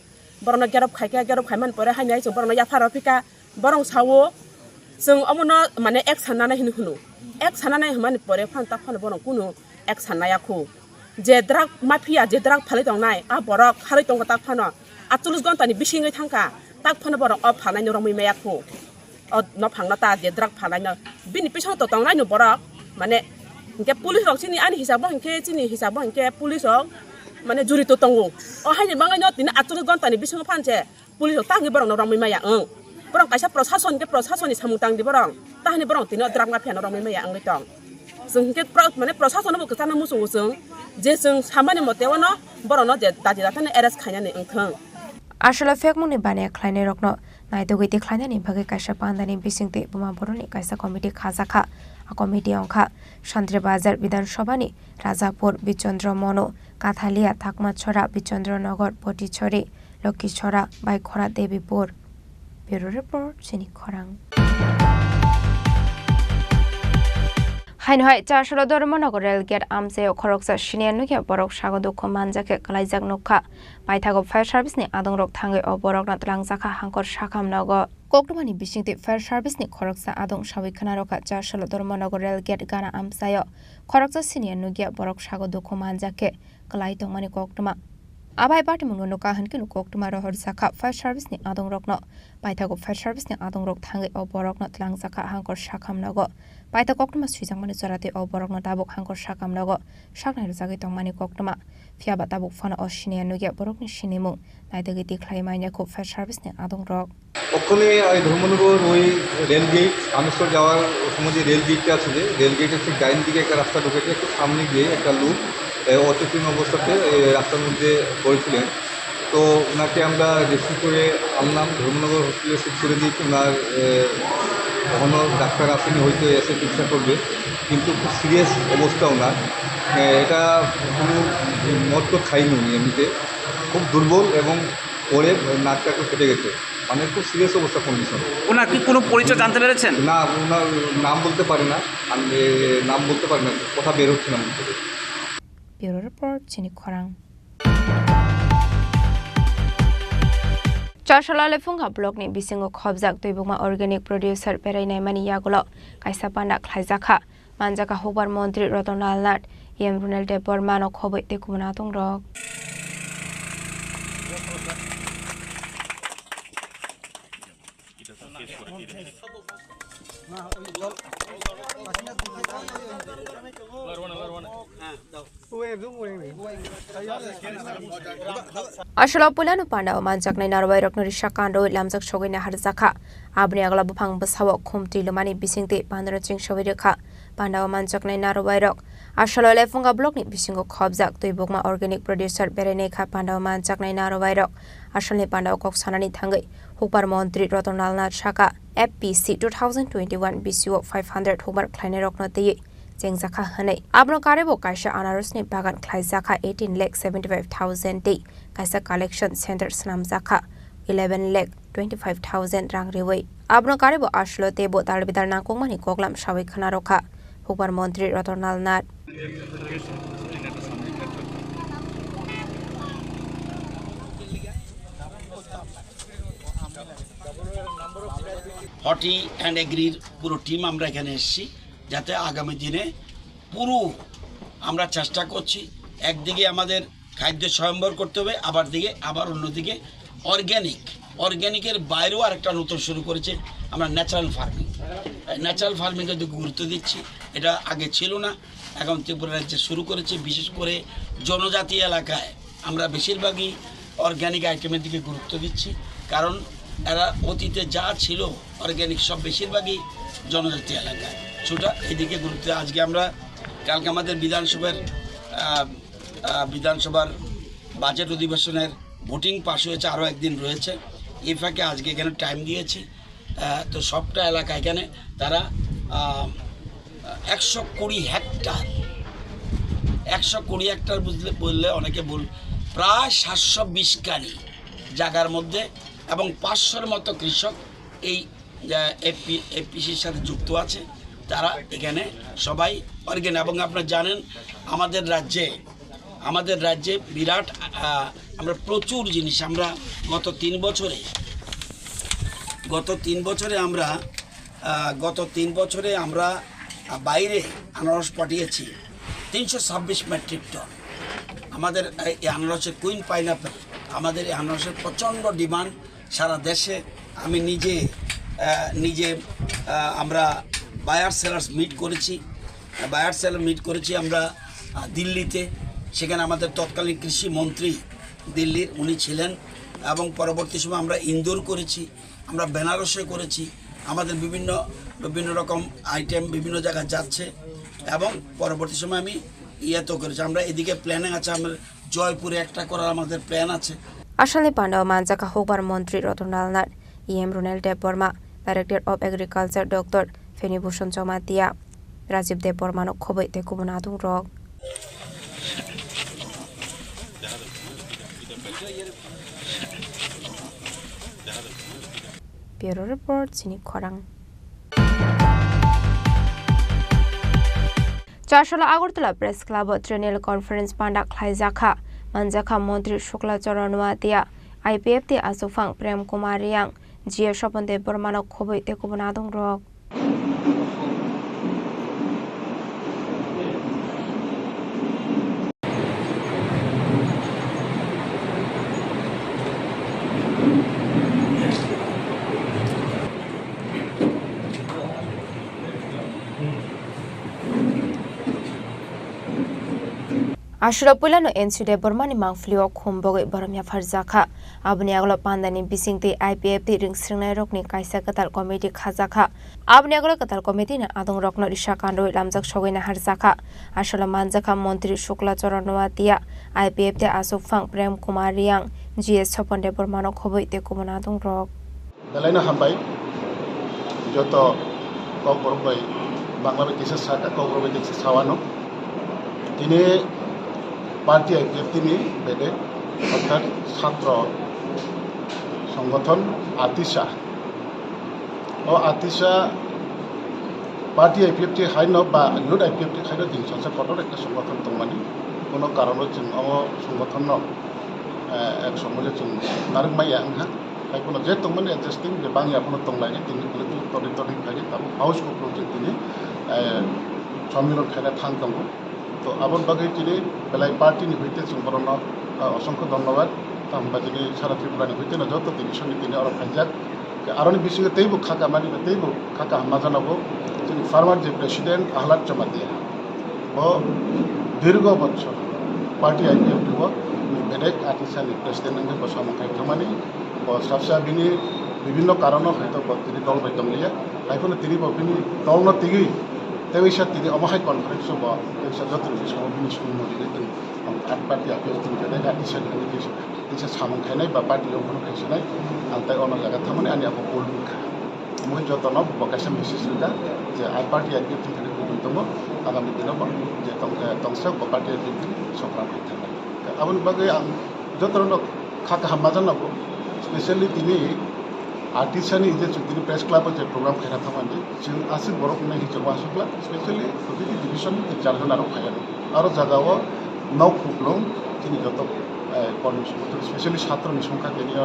बरंनो गेराब खायमान परे हायनि जों बरंनो याफार फिका बरं सावो जों अमनो माने एक साननानै हिनु एक साननानै हमानि परे फान ता फान बरं कुनु एक साननायाखौ जे ड्राग माफिया जे ड्राग फालै दंनाय आ बरक खारै दंग ता फान 48 घन्टानि बिसिङै थांखा ता फान बरं अ फानाय रमै मायाखौ अ न फांना ता जे ड्राग फानाय बिनि पिछन त दंनाय न बरक माने इनके पुलिस रक सिनि आनि हिसाब इनके पुलिस माने जुरि त तंगु अ हायनि बाङै न तिनि 48 घन्टानि बिसिङ फानसे पुलिस तांगि बरं रमै माया बरं कायसा प्रशासननि सामुतां दि बरं ताहनि बरं तिनो ड्राग माफिया न रमै माया आंगै तंग जों के माने प्रशासनबो कसाना मुसुं जों जे जों सामानि मतेव न बरं न जे दादि दाथाने एरेस्ट खायनानै ओंथों आसला फेकमुनि बाने ख्लायनाय रकनो नायदोगै देख्लायनायनि बागै कायसा पान्दानि बिसिंते बुमा बरनि कायसा कमिटि खाजाखा आ कमिटि अंखा शान्ति बाजार विधानसभानि राजापुर बिचन्द्र मनो काथालिया थाकमाछरा बिचन्द्रनगर पटिछरी लक्कीछरा बाइखरा Devipur Bureau Report, Chini Khorang. Hainhai Chashalo Dormonago Railgate Amse Koroksa Shinianukia Borok Shagodo Komanjake Kalajak Nuka Baitago Fire Service ni Adong Rok Tangi or Borok Natlangzaka Hankor Shakam Nago Kokdomani Bishing the Fire Service ni Koroksa Adong Shawi Kanaroka Chashalo Dormonago Railgate Gana Amsayo Koroksa Shinianukia Borok Shagodo Komanjake Kalaitong Mani Kokdoma Abai party mungono kahan kinu koktuma rohor saka fire service ni adong rokno baitago fire service ni adong rok thangi o borokno tlang saka hangkor shakam nago baita koktuma suijang mani sorate o borokno tabuk hangkor shakam nago shaknai rojagi tongmani koktuma fiaba tabuk fana o shinia nugia borokni shinimu naidagi diklai maina ko fire service ni adong rok ওখানে এই ধর্মনগর ওই rail gate আমেশ্বর যাওয়ার সময় যে রেলগেটটা আছে যে রেলগেটের ঠিক ডাইন দিকে একটা রাস্তা ঢুকেছে একটু সামনে গিয়ে একটা লোক অচেতন অবস্থাতে রাস্তার মধ্যে পড়েছিলেন তো ওনাকে আমরা রেস্কিউ করে আনলাম ধর্মনগর হসপিটালে শিফট করে দিয়েছি ওনার এখনও ডাক্তার আসেনি হয়তো এসে চিকিৎসা করবে কিন্তু খুব সিরিয়াস অবস্থা ওনার এটা কোনো মদ তো খাইনি উনি এমনিতে খুব দুর্বল এবং পরে নাকটা ফেটে গেছে মানে খুব সিরিয়াস অবস্থা কন্ডিশন ওনার কি কোনো পরিচয় জানতে পেরেছেন না ওনার নাম বলতে পারে না আমি নাম বলতে পারি না কথা বের হচ্ছে না মুখ থেকে Bureau Report, Chini Khorang. Chashala Lefunga blog ni bisingo khobjak toibuma organic producer perainai mani yagulo kaisa panda khlaijaka manjaka hobar mantri Ratonlal Nat yem Runal de Bormano khoboi te kumana tong rok Ashala pulanu panda manjak nai narwai rok nori sakando lamjak sogoi na harjaka abni agla bufang basawa khumti lumani bisingte pandra ching sogoi rekha panda manjak nai narwai rok ashala lefunga block ni bisingo khobjak toibokma organic producer berene kha panda manjak nai narwai rok ashalni panda kok sanani thangai hukbar mantri Ratonal Nath Shaka FPC 2021 BCO 500 hukbar khlaine rok nate Jengzaka Hane. Abno Karebo Kaisha Anarusni Bagan Klaizaka 18,75,000 day. Kaisa Collection Center Snam Zaka 11,25,000 Rang Riway. Abno Karebo Ashlo Tebo Talbidar Nakumani Koklam Shawi Kanaroka. Hukbar Montri Ratonal Nath. Horti and এগ্রির পুরো team আমরা এখানে এসেছি যাতে আগামী দিনে পুরো আমরা চেষ্টা করছি একদিকে আমাদের খাদ্য স্বয়ম্বর করতে হবে আবার অন্যদিকে অর্গ্যানিকের বাইরেও আরেকটা নতুন শুরু করেছে আমরা ন্যাচারাল ফার্মিংয়ের দিকে গুরুত্ব দিচ্ছি এটা আগে ছিল না এখন ত্রিপুরা রাজ্যে শুরু করেছে বিশেষ করে জনজাতি এলাকায় আমরা বেশিরভাগই অর্গ্যানিক আইটেমের দিকে গুরুত্ব দিচ্ছি কারণ এরা অতীতে যা ছিল অর্গ্যানিক সব বেশিরভাগই জনজাতি এলাকায় ছোটা এদিকে গুরুত্ব আজকে আমরা কালকে আমাদের বিধানসভার বাজেট অধিবেশনের ভোটিং পাস হয়েছে আরও একদিন রয়েছে এই ফাঁকে আজকে এখানে টাইম দিয়েছি তো সবটা এলাকা এখানে তারা 120 হেক্টর বললে অনেকে প্রায় 720 কানি জায়গার মধ্যে এবং 500-র মতো কৃষক এই এপিসির সাথে যুক্ত আছে তারা এখানে সবাই অর্গ্যানিক এবং আপনারা জানেন আমাদের রাজ্যে বিরাট আমরা প্রচুর জিনিস আমরা গত 3 বছরে আমরা বাইরে আনারস পাঠিয়েছি 326 মেট্রিক টন আমাদের এই আনারসের কুইন পাইনাপেল আমাদের এই আনারসের প্রচণ্ড ডিমান্ড সারা দেশে আমি নিজে আমরা বায়ার সেলার মিট করেছি আমরা দিল্লিতে সেখানে আমাদের তৎকালীন কৃষি মন্ত্রী দিল্লির উনি ছিলেন এবং পরবর্তী সময় আমরা ইন্দোর করেছি আমরা বেনারসে করেছি আমাদের বিভিন্ন রকম আইটেম বিভিন্ন জায়গায় যাচ্ছে এবং পরবর্তী সময় আমি ইয়েতেও করেছি আমরা এদিকে প্ল্যানিং আছে আমাদের জয়পুরে একটা করার আমাদের প্ল্যান আছে Ashalni Panda Manjaka Hukbar Montri Ratonal Nath EM Runel Deborma Director of Agriculture Dr. Feni Bhushan Chomatia Rajiv Deborma no Khoboi te Kubunadung Rok Bureau Report Chini Khorang Chashala Agartala Press Club Triennial Conference Panda Klaizaka Manjaka Montri Shukla Choranwatia IPF te Asufang Prem Kumar Yang Jia Shopan Deborma no Khoboi te Kubunadung Rok Ashura Pulano NC Debormani Mangflio Kumbogoi Boromia Farzaka Abni Aglo Pandani Bisingte IPF ring Srinai Rokni Kaisa Katal Committee Khazaka Abni Aglo Katal Committee na Adong Rokno Ishakando Lamjak Shogina Harzaka Ashula Manjaka Montri Shukla Choranwatia IPF te Asufang Prem Kumar Yang GS Chopon Debormano Khoboi te Kubunadung Rok Belaina Hambai Joto Kokborok Bangladesh Kisa Saka Kokborok Kisa Sawano Tine party আইপিএফটিনি বেদে অর্থাৎ ছাত্র সংগঠন আতিশা ও আতিশা party IPFT খাইন বা youth IPFT খাইন দিন সঞ্চয় কঠোর একটা সংগঠন দংমানি কোনো কারণে जों সংগঠন এক সমাজে जों নারকমাইয়া আংহা তাই কোনো যে দংমানি এডজাস্টিং যে বাংলা কোনো দংলাইনি তিনি তরি খাইনি তাও হাউসফুল প্রজেক্ট তিনি সম্মিলন খাইনা থাং দङ তো আবন বাকি যিনি বেলায় পার্টিনি হইতে जों অসংখ্য ধন্যবাদ আমরা যিনি সারা ত্রিপুরানি হইতে না যত ডিভিশননি তিনি আরো ফাইজাক आरो बिसिङै तैबो खाका मानि तैबो खाका हामा जानांगौ जोंनि फार्मार जे प्रेसिडेन्ट आहलाद चमादिया ब दीर्घ बছর पार्टी आइपिएफ दो बेलेग आर्टिसानि प्रेसिडेन्ट नंगे बसामखाय थामानि ब साबसा बिनि विभिन्न कारणों हयতো তিনি দল বাইতमलिया आइफोनो তিনি बिनि दल न तिगि तेवैसा তিনি अमाहाय कॉन्फ्रेंस ब तेवैसा जत्र बिसो बिनि सुमनि जों आठ पार्टी आइपिएफ जों बेलेग आर्टिसानि नंगे सामखायनाय बा पार्टी अफोर खायसनाय आंताय अन जागा थामानि आनि आबो बोलुखा মই যতন বকাশন মেসেজ রেখা যে আর পার্টি আইপিএফ থেকে গুরুত্বম আগামী দিন যে তংসাক পার্টি আইপিএফ সফল হয়ে থাকবে আবার বাকি যতন খাকা হামা জানাবো স্পেশালি তিনি आर्टिसानि जे তিনি प्रेस क्लाब जे प्रोग्राम खायना थामानि जों आसिन बरफ नाय हिसाब आसुब्ला स्पेशली प्रति डिविजन चारजन आरो खायानो आरो जागाव नाव खुबलं তিনি যত কর্মসংস্থান स्पेशली ছাত্রनि संख्या तेनिया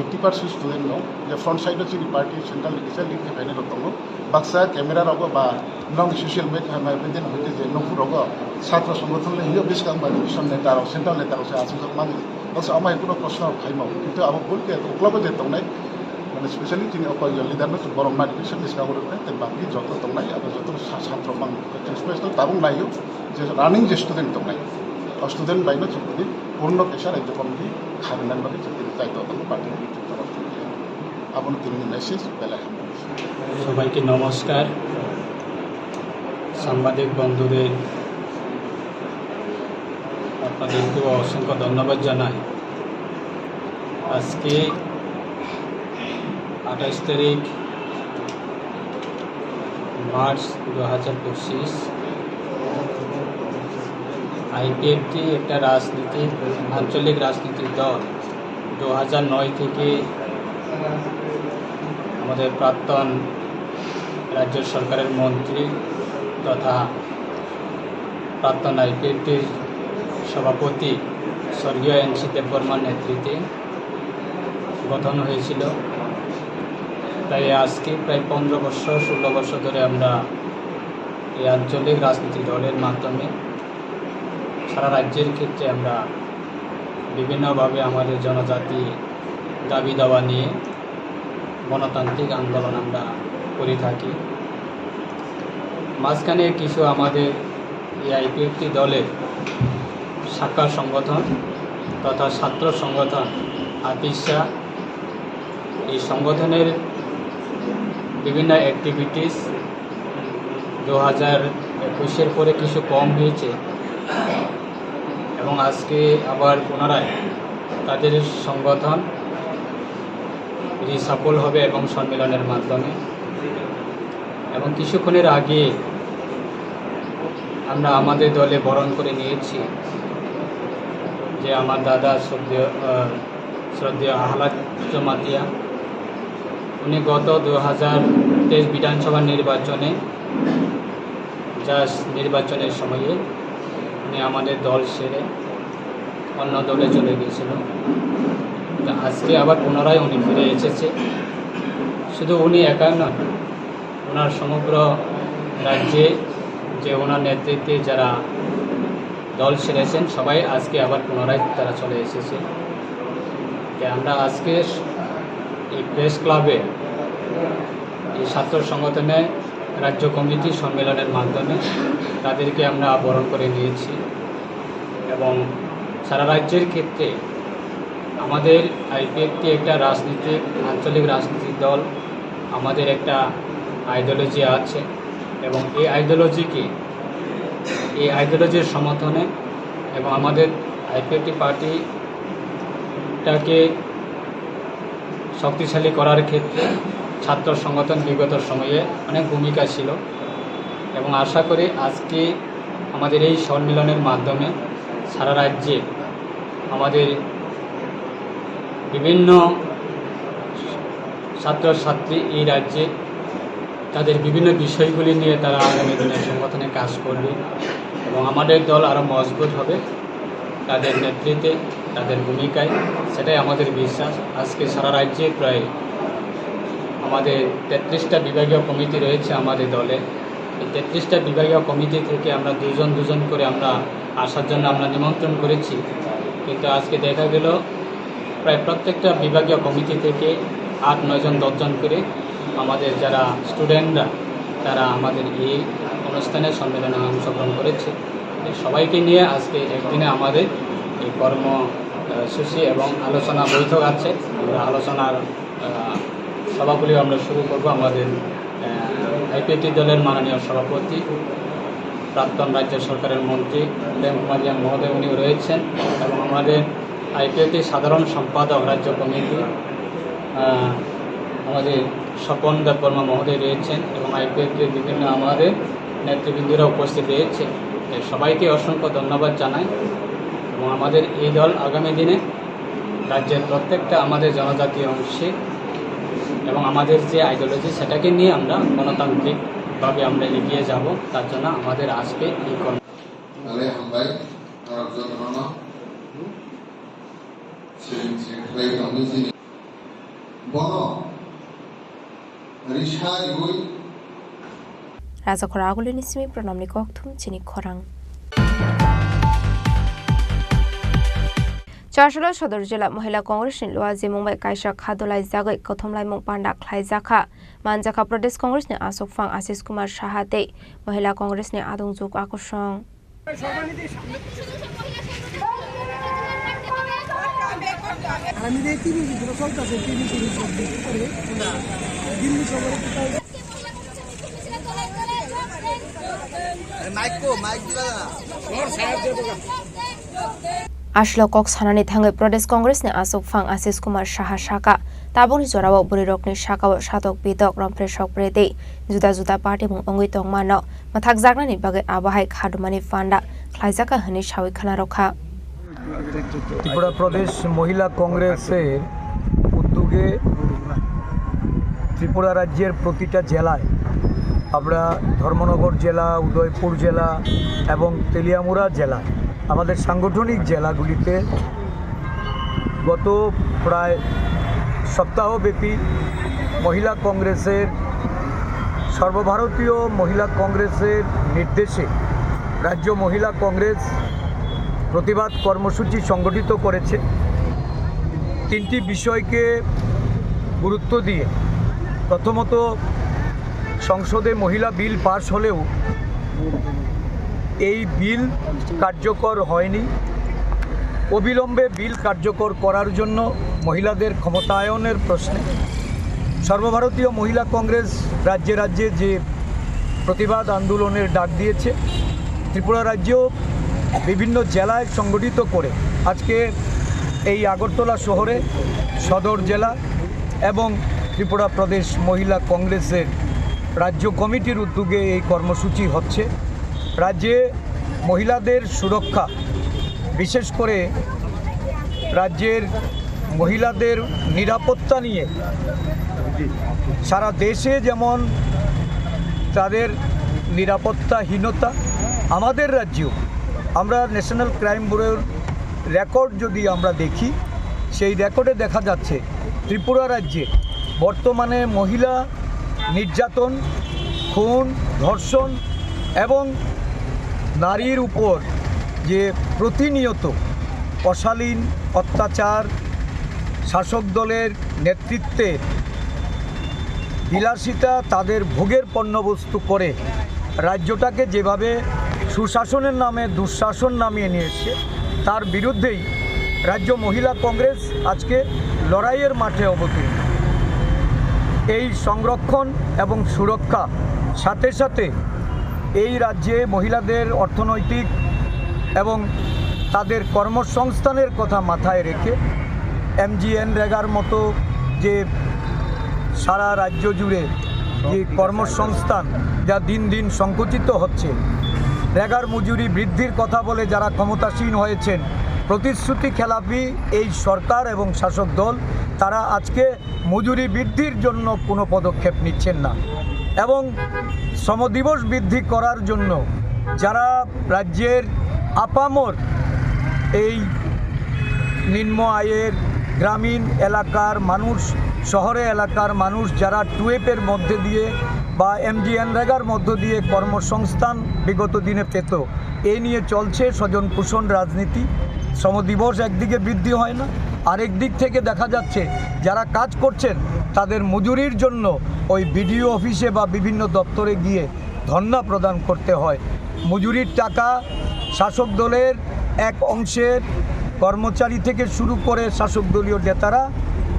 80% स्टूडेंट दं जे फ्रंट साइड जोंनि पार्टी सेंट्रल लिगेल लिग फाइनाल दङ बाक्सा कैमेरा रग बा नंग सोशल मीडिया मेदिन होते जे नखुरग छात्र संगठन हियो बिसकां बा डिविजन नेतार सेंट्रल नेतार से आसुजक मान दस आमा कोनो प्रश्न खाइमो किन्तु अब बोलके ओक्लाबो जे दंनाय माने स्पेशली তিনি অকল লিডার না বরং না ডিভিশন ডিসকাভার করতে বাকি যত দंनाय আবার যত ছাত্র মান স্পেশাল তাবং নাইও যে রানিং যে স্টুডেন্ট দंनाय स्टूडेंट बाइनो चुक्ति पूर्ण पेशा राज्य कमिटी खारनान बाकी चुक्ति दायित्व दं पार्टी तरफ থেকে আপন তিনি মেসেজ বেলা সবাইকে নমস্কার সাংবাদিক বন্ধুদের আপনাদেরকে অসংখ্য ধন্যবাদ জানাই আজকে 28 তারিখ মার্চ 2025 আইপিএফটি একটা রাজনীতিক আঞ্চলিক রাজনীতিক দল 2009 থেকে আমাদের প্রাক্তন রাজ্য সরকারের মন্ত্রী তথা প্রাক্তন আইপিএফটির সভাপতি স্বর্গীয় এনসি দেববর্মার নেতৃত্বে গঠন হয়েছিল। তাই আজকে প্রায় 15 বছর 16 বছর ধরে আমরা এই আঞ্চলিক রাজনীতিক দলের মাধ্যমে সারা রাজ্যের ক্ষেত্রে আমরা বিভিন্নভাবে আমাদের জনজাতি দাবি দাওয়া নিয়ে গণতান্ত্রিক আন্দোলন আমরা করে থাকি। মাঝখানে কিছু আমাদের এই আইপিএফটি দলের শাখা সংগঠন তথা ছাত্র সংগঠন আতিশা এই সংগঠনের বিভিন্ন অ্যাক্টিভিটিস 2021 পরে কিছু কম হয়েছে এবং আজকে আবার পুনরায় তাদের সংগঠন রিসাফল হবে এবং সম্মেলনের মাধ্যমে এবং কিছুক্ষণের আগে আমরা আমাদের দলে বরণ করে নিয়েছি যে আমার দাদা শ্রদ্ধেয় আহলাদ চমাতিয়া উনি গত 2023 বিধানসভা নির্বাচনে নির্বাচনের সময়ে উনি আমাদের দল ছেড়ে অন্য দলে চলে গিয়েছিল। আজকে আবার পুনরায় উনি ফিরে এসেছে। শুধু উনি একা নন, ওনার সমগ্র রাজ্যে যে ওনার নেতৃত্বে যারা দল ছেড়েছেন সবাই আজকে আবার পুনরায় তারা চলে এসেছে। আমরা আজকে এই প্রেস ক্লাবে এই ছাত্র সংগঠনে রাজ্য কমিটি সম্মেলনের মাধ্যমে তাদেরকে আমরা বরণ করে নিয়েছি এবং সারা রাজ্যের ক্ষেত্রে আমাদের আইপিএফটি একটা রাজনীতিক আঞ্চলিক রাজনৈতিক দল, আমাদের একটা আইডিওলজি আছে এবং এই আইডিওলজির সমর্থনে এবং আমাদের আইপিএফটি পার্টিটাকে শক্তিশালী করার ক্ষেত্রে ছাত্র সংগঠন বিগত সময়ে অনেক ভূমিকা ছিল এবং আশা করি আজকে আমাদের এই সম্মেলনের মাধ্যমে সারা রাজ্যে আমাদের বিভিন্ন ছাত্রছাত্রী এই রাজ্যে তাদের বিভিন্ন বিষয়গুলি নিয়ে তারা আগামী দিনের সংগঠনে কাজ করবে এবং আমাদের দল আরও মজবুত হবে তাদের নেতৃত্বে, তাদের ভূমিকায়। সেটাই আমাদের বিশ্বাস। আজকে সারা রাজ্যে প্রায় আমাদের 33টা বিভাগীয় কমিটি রয়েছে আমাদের দলে। এই 33টা বিভাগীয় কমিটি থেকে আমরা দুজন করে আমরা আসার জন্য আমরা নিমন্ত্রণ করেছি, কিন্তু আজকে দেখা গেল প্রায় প্রত্যেকটা বিভাগীয় কমিটি থেকে 8-9 জন 10 জন করে আমাদের যারা স্টুডেন্টরা তারা আমাদের এই অনুষ্ঠানে সম্মেলনে অংশগ্রহণ করেছে। সবাইকে নিয়ে আজকে একদিনে আমাদের এই কর্মসূচি এবং আলোচনা বৈঠক আছে। আমরা আলোচনার সভাগুলি আমরা শুরু করব। আমাদের আইপিএটি দলের মাননীয় সভাপতি, প্রাক্তন রাজ্য সরকারের মন্ত্রী প্রেম কুমার রিয়াং মহোদয় উনি রয়েছেন, এবং আমাদের আইপিএটি সাধারণ সম্পাদক রাজ্য কমিটি আমাদের স্বপন দেববর্মা মহোদয় রয়েছেন, এবং আইপিএটির বিভিন্ন আমাদের নেতৃবৃন্দরা উপস্থিত রয়েছে। সবাইকে অসংখ্য ধন্যবাদ জানাই। এবং আমাদের এই দল আগামী দিনে রাজ্যের প্রত্যেকটা আমাদের জনজাতীয় অংশে এবং আমাদের যে আইডিওলজি সেটাকে নিয়ে আমরা গণতান্ত্রিকভাবে আমরা এগিয়ে যাব, তার জন্য আমাদের আজকে এই কর্ম। Raza Khoraguli Nisimi Pranamni Kokthum Chini Khorang Charshalo Shodor Jila Mahila Congress in Luazi Mumbai Kaisha Khadolai Zagai Kothomlai Mungpanda Klai Zakha Manjaka Pradesh Congress ne Asok Fang Asis Kumar Shahate Mahila Congress ne Adung Zuk Akoshong Ashlo Cox Hanani Tangai Pradesh Congress ne Asok Fang Asis Kumar Shaha Shaka Tabuni Zorawa Burirok ni Shaka Shatok Bidok Rampre Shok Prede Juda Juda Party Mung Ongui Tong Mano Mathak Zagna ni Bagai Abahai Khadumani Fanda Klaizaka Hani Shawi Khanaroka Tripura প্রদেশ মহিলা কংগ্রেসের উদ্যোগে ত্রিপুরা রাজ্যের প্রতিটা জেলায় আমরা ধর্মনগর জেলা, উদয়পুর জেলা এবং তেলিয়ামুড়া জেলা আমাদের সাংগঠনিক জেলাগুলিতে গত প্রায় সপ্তাহব্যাপী মহিলা কংগ্রেসের সর্বভারতীয় মহিলা কংগ্রেসের নির্দেশে রাজ্য মহিলা কংগ্রেস প্রতিবাদ কর্মসূচি সংগঠিত করেছে। তিনটি বিষয়কে গুরুত্ব দিয়ে প্রথমত সংসদে মহিলা বিল পাস হলেও এই বিল কার্যকর হয়নি। অবিলম্বে বিল কার্যকর করার জন্য মহিলাদের ক্ষমতায়নের প্রশ্নে সর্বভারতীয় মহিলা কংগ্রেস রাজ্যে রাজ্যে যে প্রতিবাদ আন্দোলনের ডাক দিয়েছে, ত্রিপুরা রাজ্যেও বিভিন্ন জেলায় সংগঠিত করে আজকে এই আগরতলা শহরে সদর জেলা এবং ত্রিপুরা প্রদেশ মহিলা কংগ্রেসের রাজ্য কমিটির উদ্যোগে এই কর্মসূচি হচ্ছে। রাজ্যে মহিলাদের সুরক্ষা, বিশেষ করে রাজ্যের মহিলাদের নিরাপত্তা নিয়ে সারা দেশে যেমন তাদের নিরাপত্তাহীনতা, আমাদের রাজ্যেও আমরা ন্যাশনাল ক্রাইম ব্যুরোর রেকর্ড যদি আমরা দেখি, সেই রেকর্ডে দেখা যাচ্ছে ত্রিপুরা রাজ্যে বর্তমানে মহিলা নির্যাতন, খুন, ধর্ষণ এবং নারীর উপর যে প্রতিনিয়ত অশালীন অত্যাচার শাসক দলের নেতৃত্বে বিলাসিতা তাদের ভোগের পণ্যবস্তু করে রাজ্যটাকে যেভাবে সুশাসনের নামে দুঃশাসন নামিয়ে নিয়েছে, তার বিরুদ্ধেই রাজ্য মহিলা কংগ্রেস আজকে লড়াইয়ের মাঠে অবতীর্ণ। এই সংরক্ষণ এবং সুরক্ষা সাথে সাথে এই রাজ্যে মহিলাদের অর্থনৈতিক এবং তাদের কর্মসংস্থানের কথা মাথায় রেখে MGNREGAর মতো যে সারা রাজ্য জুড়ে যে কর্মসংস্থান যা দিন দিন সংকুচিত হচ্ছে, রেগার মজুরি বৃদ্ধির কথা বলে যারা ক্ষমতাসীন হয়েছেন, প্রতিশ্রুতি খেলাপি এই সরকার এবং শাসক দল, তারা আজকে মজুরি বৃদ্ধির জন্য কোনো পদক্ষেপ নিচ্ছেন না এবং শ্রম দিবস বৃদ্ধি করার জন্য যারা রাজ্যের আপামর এই নিম্ন আয়ের গ্রামীণ এলাকার মানুষ, শহরে এলাকার মানুষ যারা টুয়েপের মধ্যে দিয়ে বা MGNREGAর মধ্য দিয়ে কর্মসংস্থান বিগত দিনে পেত, এই নিয়ে চলছে স্বজন পোষণ রাজনীতি। শ্রম দিবস একদিকে বৃদ্ধি হয় না, আরেক দিক থেকে দেখা যাচ্ছে যারা কাজ করছেন তাদের মজুরির জন্য ওই বিডিও অফিসে বা বিভিন্ন দপ্তরে গিয়ে ধর্ণা প্রদান করতে হয়। মজুরির টাকা শাসক দলের এক অংশের কর্মচারী থেকে শুরু করে শাসক দলীয় নেতারা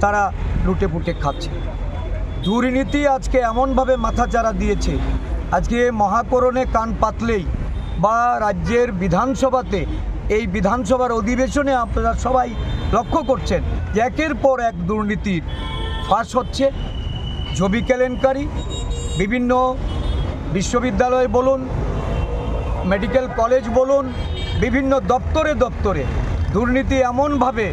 তারা লুটেপুটে খাচ্ছে। দুর্নীতি আজকে এমনভাবে মাথাচাড়া দিয়েছে, আজকে মহাকরণে কান পাতলেই বা রাজ্যের বিধানসভাতে এই বিধানসভার অধিবেশনে আপনারা সবাই লক্ষ্য করছেন যে একের পর এক দুর্নীতির ফাঁস হচ্ছে। জমি কেলেঙ্কারি, বিভিন্ন বিশ্ববিদ্যালয় বলুন, মেডিকেল কলেজ বলুন, বিভিন্ন দপ্তরে দপ্তরে দুর্নীতি এমনভাবে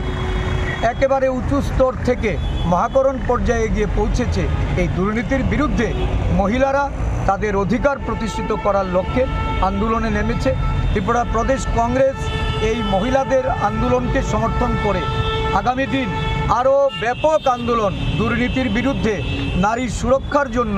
একেবারে উঁচু স্তর থেকে মহাকরণ পর্যায়ে গিয়ে পৌঁছেছে। এই দুর্নীতির বিরুদ্ধে মহিলারা তাদের অধিকার প্রতিষ্ঠিত করার লক্ষ্যে আন্দোলনে নেমেছে। ত্রিপুরা প্রদেশ কংগ্রেস এই মহিলাদের আন্দোলনকে সমর্থন করে আগামী দিন আরও ব্যাপক আন্দোলন দুর্নীতির বিরুদ্ধে, নারী সুরক্ষার জন্য,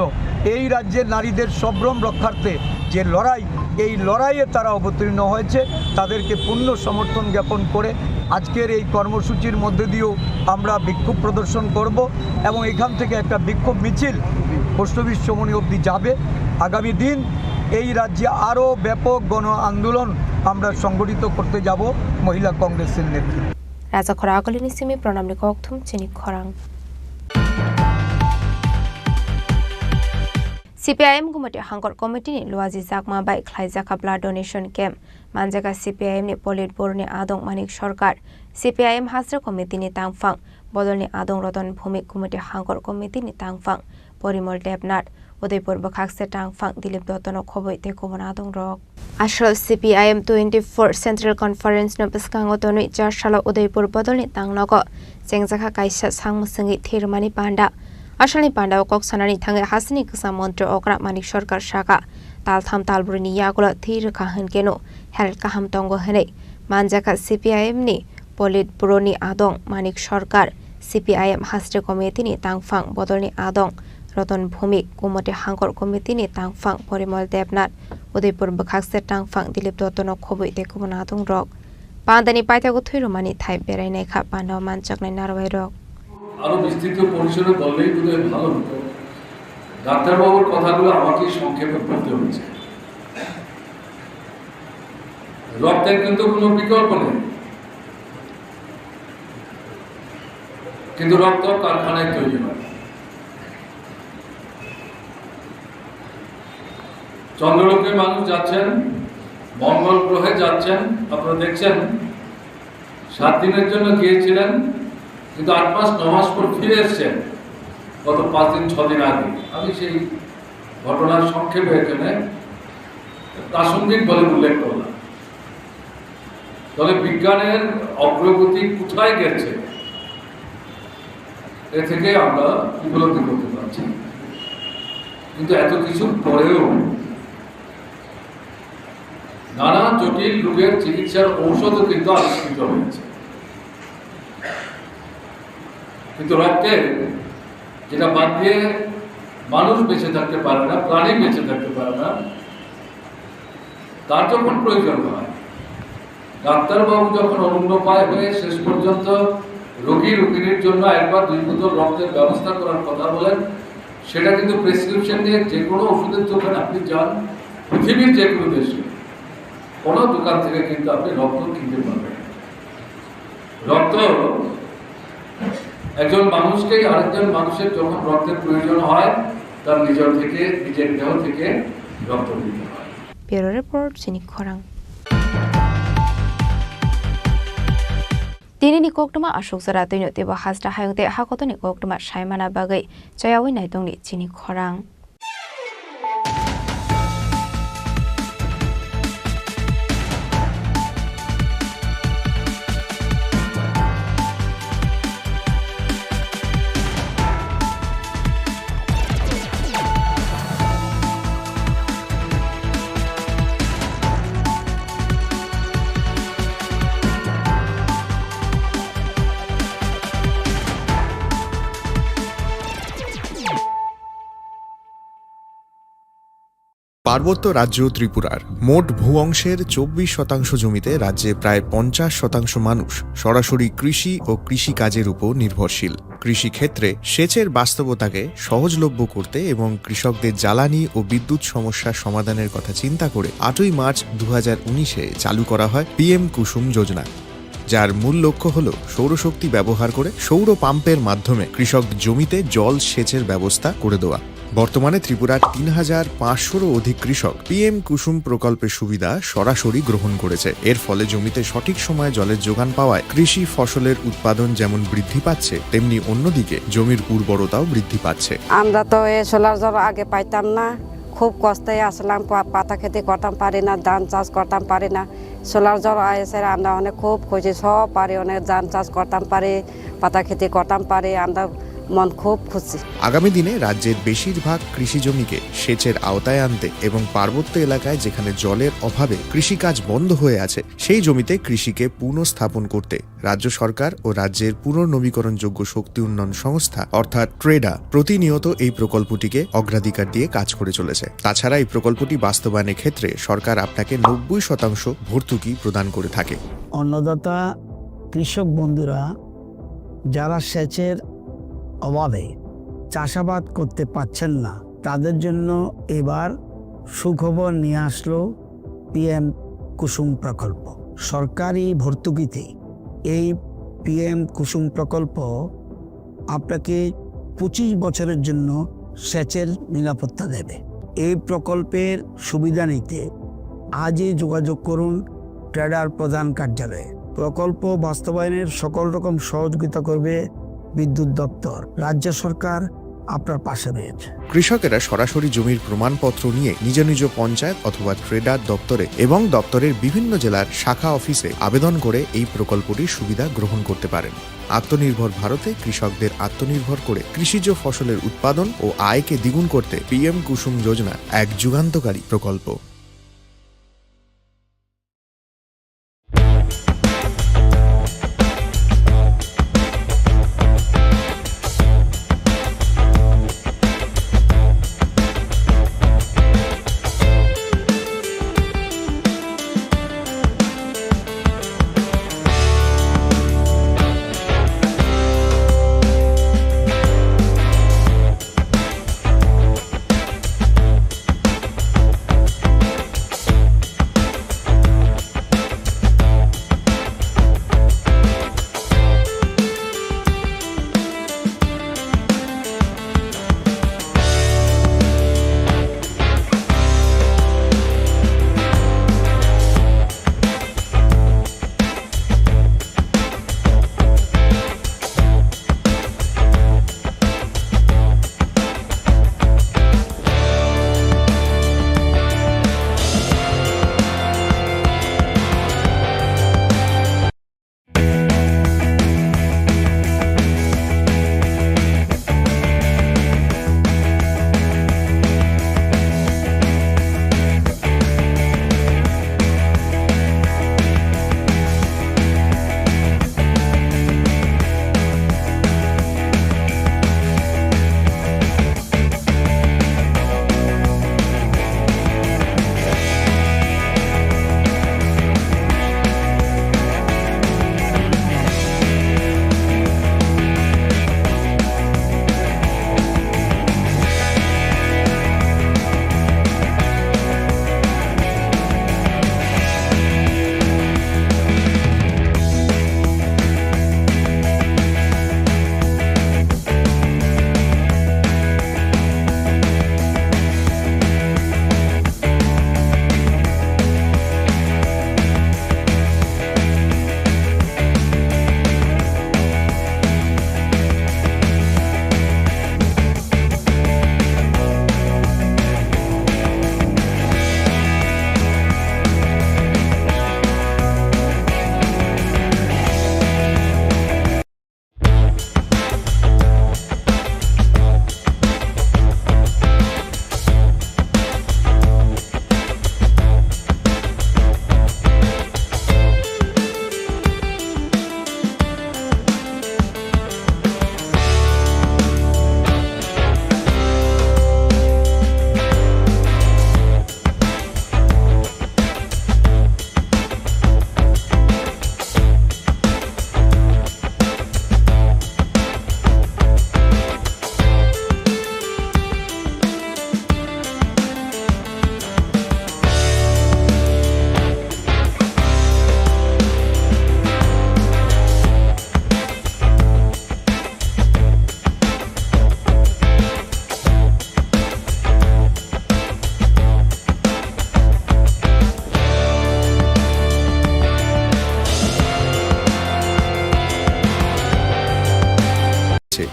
এই রাজ্যের নারীদের সম্ভ্রম রক্ষার্থে যে লড়াই, এই লড়াইয়ে তারা অবতীর্ণ হয়েছে। তাদেরকে পূর্ণ সমর্থন জ্ঞাপন করে আজকের এই কর্মসূচির মধ্যে দিয়েও আমরা বিক্ষোভ প্রদর্শন করব এবং এখান থেকে একটা বিক্ষোভ মিছিল পোস্ট অফিস চৌমুহনী অবধি যাবে। আগামী দিন এই রাজ্যে আরও ব্যাপক গণ আন্দোলন আমরা সংগঠিত করতে যাব মহিলা কংগ্রেসের নেতৃত্বে। রাজা খরা আগলিনি সিমি প্রণামনি ককথুম চিনি খরাং। CPIM गुमटे हांगर कमिटी नि लुआजी जाकमा बाइ ख्लाइजाका ब्लाड डोनेशन कैम्प मानजाका CPIM नि पोलिट बोर्ड नि आदों मानिक सरकार CPIM हास्र कमिटी नि तांगफां बदल नि आदों रतन भूमि गुमटे हांगर कमिटी नि तांगफां परिमल देबनाथ उदयपुर बखाक्से तांगफां दिलीप दत्तनो खबै ते कोबन आदों रक आश्रल CPIM 24 सेंट्रल कॉन्फ्रेंस न बसकांगो तोनि चारशाला उदयपुर बदल नि तांगनगो जेंजाका काइसा सांगमुसंगि थिरमानि पांडा आसामनि पांडाव कक सानानि थाङै हासिनि गोसा मन्त्र अग्रा मानिक सरकार शाखा तालथाम तालब्रैनि यागुला थि रोखा होनकेनो हेल्थ काहाम तंगो हनै मानजाका CPIM नि पोलिट ब्युरोनि आदं मानिक सरकार CPIM हास्ट्रे कमिटिनि तांगफां बदलनि आदं रतन भूमि गुमटे हांगर कमिटिनि तांगफां परिमल देबनाथ उदयपुर बखाक्से तांगफां दिलीप दत्तनो खबै तेखौबो आदं रक पान्दानि पाइथागो थैरमानि थाइ बेरायनायखा पान्डाव मानचाकनाय नारबाय रक আরো বিস্তৃত পরিসরে বললেই বোধহয় ভালো হতো। ডাক্তারবাবুর কথাগুলো আমাকে সংক্ষেপে বলতে হচ্ছে। রক্তের কিন্তু কোনো বিকল্প নেই, কিন্তু রক্ত কারখানায় তৈরি হয়। চন্দ্রলোকে মানুষ যাচ্ছেন, মঙ্গল গ্রহে যাচ্ছেন, আপনারা দেখছেন। 7 দিনের জন্য গিয়েছিলেন, কিন্তু 8 মাস 9 মাস পর ফিরে এসছেন গত 5 দিন 6 দিন আগে। আমি সেই ঘটনার সংক্ষেপে এখানে প্রাসঙ্গিক বলে উল্লেখ করলাম। তবে বিজ্ঞানের অগ্রগতি কোথায় গেছে এ থেকে আমরা উপলব্ধি করতে পারছি। কিন্তু এত কিছুর পরেও নানা জটিল রোগের চিকিৎসার ঔষধও কিন্তু আবিষ্কৃত হয়েছে। কিন্তু রক্তের যেটা বাদ দিয়ে মানুষ বেঁচে থাকতে পারে না, প্রাণী বেঁচে থাকতে পারে না, তার যখন প্রয়োজন হয়, ডাক্তারবাবু যখন অনুন্নপায় হয়ে শেষ পর্যন্ত রোগীর জন্য 1 বা 2 বোতল রক্তের ব্যবস্থা করার কথা বলেন, সেটা কিন্তু প্রেসক্রিপশন নিয়ে যে কোনো ওষুধের দোকানে আপনি যান, পৃথিবীর যে কোনো দেশে কোনো দোকান থেকে কিন্তু আপনি রক্ত কিনতে পারবেন। রক্ত একজন মানুষকে আরেকজন মানুষের যখন রক্তের প্রয়োজন হয়, তার নিজের দেহ থেকে রক্ত দিতে হয়। ব্যুরো রিপোর্ট চিনি খরাং। दिनैनि कोकटमा अशोक जरा दैनो तेबो हाजरा हायंते हाकतनि कोकटमा सायमाना बागै जयावै नायदंनि चिनि खरां। পার্বত্য রাজ্য ত্রিপুরার মোট ভূ অংশের 24% জমিতে রাজ্যে প্রায় 50% মানুষ সরাসরি কৃষি ও কৃষিকাজের উপর নির্ভরশীল। কৃষিক্ষেত্রে সেচের বাস্তবতাকে সহজলভ্য করতে এবং কৃষকদের জ্বালানি ও বিদ্যুৎ সমস্যার সমাধানের কথা চিন্তা করে 8ই মার্চ 2019-এ চালু করা হয় PM কুসুম যোজনা, যার মূল লক্ষ্য হল সৌরশক্তি ব্যবহার করে সৌর পাম্পের মাধ্যমে কৃষক জমিতে জল সেচের ব্যবস্থা করে দেওয়া। বর্তমানে ত্রিপুরার 3500-রও অধিক কৃষক PM কুসুম প্রকল্পের সুবিধা সরাসরি গ্রহণ করেছে। এর ফলে জমিতে সঠিক সময়ে জলের যোগান পাওয়ায় কৃষি ফসলের উৎপাদন যেমন বৃদ্ধি পাচ্ছে, তেমনি অন্যদিকে জমির উর্বরতাও বৃদ্ধি পাচ্ছে। আমরা তো এই সোলার জল আগে পাইতাম না, খুব কষ্টে আসলাম, পাতা খেতে করতাম পারি না, ধান চাষ করতাম পারি না। সোলার জল এসে আমরা অনেক খুব খুশি, সব পারি, অনেক ধান চাষ করতাম পারি, পাতা খেতে করতাম পারি, আমরা মন খুব খুশি। আগামী দিনে রাজ্যের বেশিরভাগ কৃষি জমিকে সেচের আওতায় আনতে এবং পার্বত্য এলাকায় যেখানে জলের অভাবে কৃষিকাজ বন্ধ হয়ে আছে সেই জমিতে কৃষিকে পুনঃস্থাপন করতে রাজ্য সরকার ও রাজ্যের পুনর্নবীকরণযোগ্য শক্তি উন্নয়ন সংস্থা অর্থাৎ ট্রেডা প্রতিনিয়ত এই প্রকল্পটিকে অগ্রাধিকার দিয়ে কাজ করে চলেছে। তাছাড়া এই প্রকল্পটি বাস্তবায়নের ক্ষেত্রে সরকার আপনাকে 90% ভর্তুকি প্রদান করে থাকে। অন্নদাতা কৃষক বন্ধুরা যারা সেচের অভাবে চাষাবাদ করতে পারছেন না, তাদের জন্য এবার সুখবর নিয়ে আসলো PM কুসুম প্রকল্প। সরকারি ভর্তুকিতে এই PM কুসুম প্রকল্প আপনাকে 25 বছরের জন্য সেচের নিরাপত্তা দেবে। এই প্রকল্পের সুবিধা নিতে আজই যোগাযোগ করুন ট্রেডার প্রধান কার্যালয়ে। প্রকল্প বাস্তবায়নের সকল রকম সহযোগিতা করবে বিদ্যুৎ দপ্তর। রাজ্য সরকার আপনার পাশে রয়েছে। কৃষকেরা সরাসরি জমির প্রমাণপত্র নিয়ে নিজ নিজ পঞ্চায়েত অথবা ট্রেডার দপ্তরে এবং দপ্তরের বিভিন্ন জেলার শাখা অফিসে আবেদন করে এই প্রকল্পটির সুবিধা গ্রহণ করতে পারেন। আত্মনির্ভর ভারতে কৃষকদের আত্মনির্ভর করে কৃষিজ ফসলের উৎপাদন ও আয়কে দ্বিগুণ করতে PM কুসুম যোজনা এক যুগান্তকারী প্রকল্প।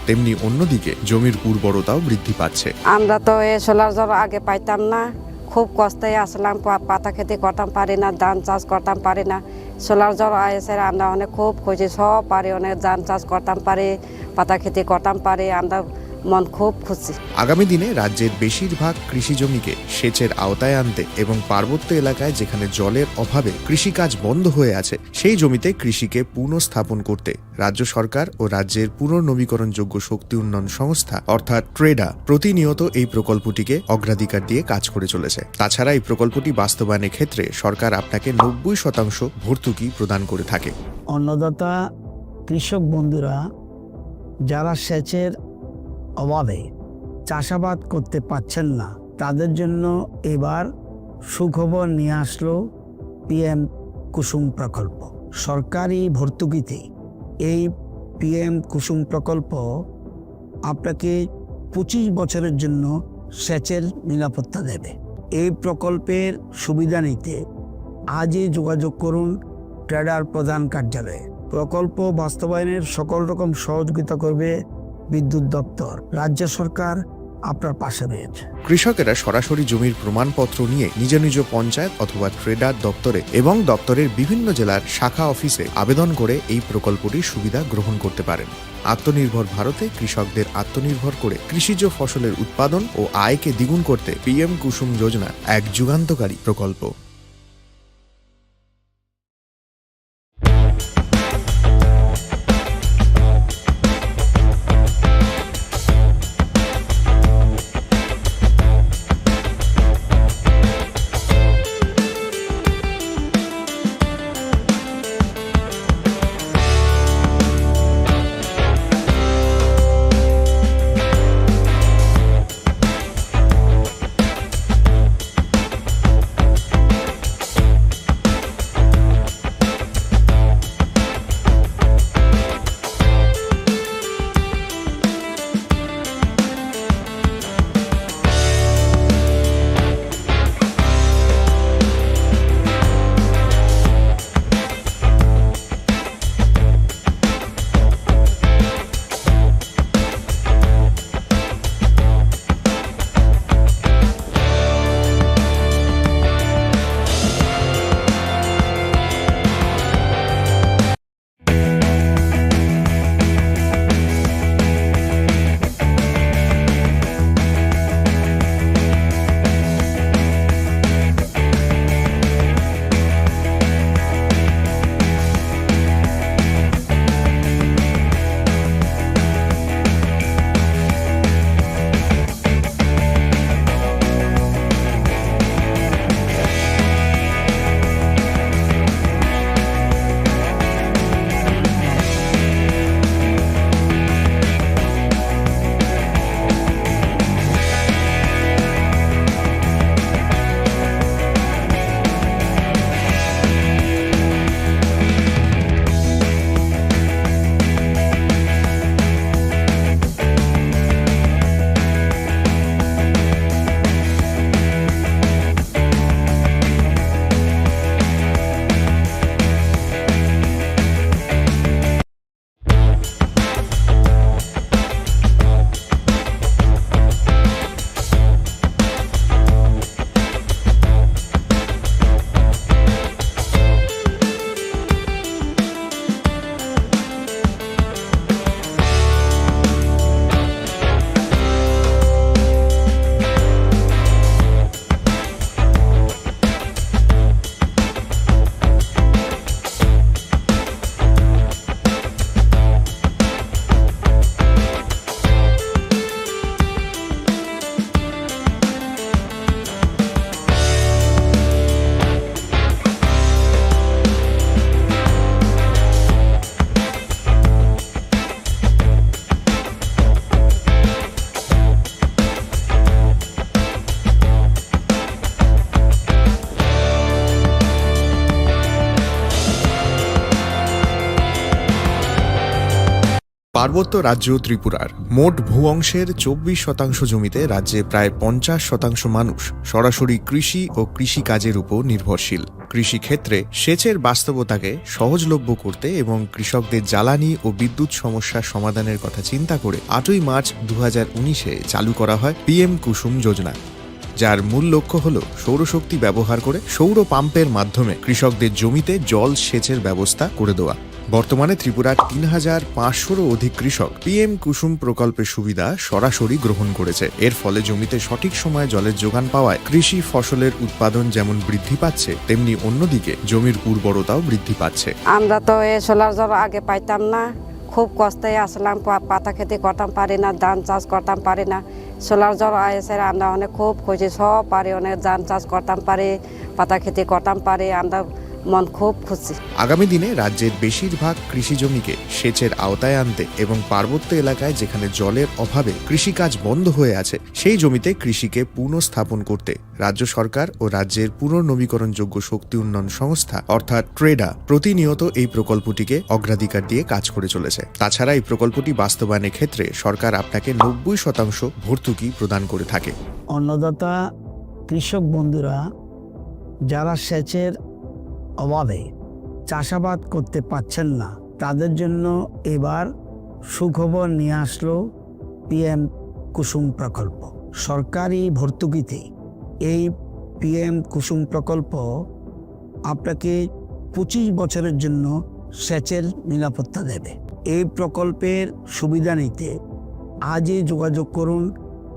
তেমনি অন্যদিকে জমির উর্বরতাও বৃদ্ধি পাচ্ছে। আমরা তো এই সোলার জল আগে পাইতাম না, খুব কষ্টে আসলাম, পাতা খেতে করতাম পারি না, ধান চাষ করতাম পারি না। সোলার জল এসে আমরা অনেক খুব খুশি, সব পারি, অনেক ধান চাষ করতাম পারি, পাতা খেতে করতাম পারি, আমরা মন খুব খুশি। আগামী দিনে রাজ্যের বেশিরভাগ কৃষি জমিকে সেচের আওতায় আনতে এবং পার্বত্য এলাকায় যেখানে জলের অভাবে কৃষিকাজ বন্ধ হয়ে আছে সেই জমিতে কৃষিকে পুনঃস্থাপন করতে রাজ্য সরকার ও রাজ্যের পুনর্নবীকরণযোগ্য শক্তি উন্নয়ন সংস্থা অর্থাৎ ট্রেডা প্রতিনিয়ত এই প্রকল্পটিকে অগ্রাধিকার দিয়ে কাজ করে চলেছে। তাছাড়া এই প্রকল্পটি বাস্তবায়নের ক্ষেত্রে সরকার আপনাকে 90% ভর্তুকি প্রদান করে থাকে। অন্নদাতা কৃষক বন্ধুরা যারা সেচের অভাবে চাষাবাদ করতে পারছেন না, তাদের জন্য এবার সুখবর নিয়ে আসলো পিএম কুসুম প্রকল্প। সরকারি ভর্তুকিতে এই পিএম কুসুম প্রকল্প আপনাকে 25 বছরের জন্য সেচের নিরাপত্তা দেবে। এই প্রকল্পের সুবিধা নিতে আজই যোগাযোগ করুন ট্রেডার প্রধান কার্যালয়ে। প্রকল্প বাস্তবায়নের সকল রকম সহযোগিতা করবে বিদ্যুৎ দপ্তর। রাজ্য সরকার আপনার পাশে রয়েছে। কৃষকেরা সরাসরি জমির প্রমাণপত্র নিয়ে নিজ নিজ পঞ্চায়েত অথবা ট্রেডার দপ্তরে এবং দপ্তরের বিভিন্ন জেলার শাখা অফিসে আবেদন করে এই প্রকল্পটির সুবিধা গ্রহণ করতে পারেন। আত্মনির্ভর ভারতে কৃষকদের আত্মনির্ভর করে কৃষিজ ফসলের উৎপাদন ও আয়কে দ্বিগুণ করতে পিএম কুসুম যোজনা এক যুগান্তকারী প্রকল্প। পার্বত্য রাজ্য ত্রিপুরার মোট ভূ অংশের 24% জমিতে রাজ্যে প্রায় 50% মানুষ সরাসরি কৃষি ও কৃষিকাজের উপর নির্ভরশীল। কৃষিক্ষেত্রে সেচের বাস্তবতাকে সহজলভ্য করতে এবং কৃষকদের জ্বালানি ও বিদ্যুৎ সমস্যার সমাধানের কথা চিন্তা করে 8ই মার্চ 2019-এ চালু করা হয় PM কুসুম যোজনা, যার মূল লক্ষ্য হল সৌরশক্তি ব্যবহার করে সৌর পাম্পের মাধ্যমে কৃষকদের জমিতে জল সেচের ব্যবস্থা করে দেওয়া। বর্তমানে ত্রিপুরার 3500-রও অধিক কৃষক PM কুসুম প্রকল্পের সুবিধা সরাসরি গ্রহণ করেছে। এর ফলে জমিতে সঠিক সময়ে জলের যোগান পাওয়ায় কৃষি ফসলের উৎপাদন যেমন বৃদ্ধি পাচ্ছে, তেমনি অন্যদিকে জমির উর্বরতাও বৃদ্ধি পাচ্ছে। আমরা তো এই সোলার জল আগে পাইতাম না, খুব কষ্টে আসলাম, পাতা খেতে করতাম পারি না, ধান চাষ করতাম পারি না। সোলার জল এসে আমরা অনেক খুব খুশি, সব পারি, অনেক ধান চাষ করতাম পারি, পাতা খেতে করতাম পারি, আমরা মন খুব খুশি। আগামী দিনে রাজ্যের বেশিরভাগ কৃষি জমিকে সেচের আওতায় আনতে এবং পার্বত্য এলাকায় যেখানে জলের অভাবে কৃষিকাজ বন্ধ হয়ে আছে, সেই জমিতে কৃষিকে পুনঃস্থাপন করতে রাজ্য সরকার ও রাজ্যের পুনর্নবীকরণযোগ্য শক্তি উন্নয়ন সংস্থা অর্থাৎ ট্রেডা প্রতিনিয়ত এই প্রকল্পটিকে অগ্রাধিকার দিয়ে কাজ করে চলেছে। তাছাড়া এই প্রকল্পটি বাস্তবায়নের ক্ষেত্রে সরকার আপনাকে 90% ভর্তুকি প্রদান করে থাকে। অন্নদাতা কৃষক বন্ধুরা যারা সেচের অভাবে চাষাবাদ করতে পারছেন না, তাদের জন্য এবার সুখবর নিয়ে আসলো PM কুসুম প্রকল্প। সরকারি ভর্তুকিতে এই PM কুসুম প্রকল্প আপনাকে 25 বছরের জন্য সেচের নিরাপত্তা দেবে। এই প্রকল্পের সুবিধা নিতে আজই যোগাযোগ করুন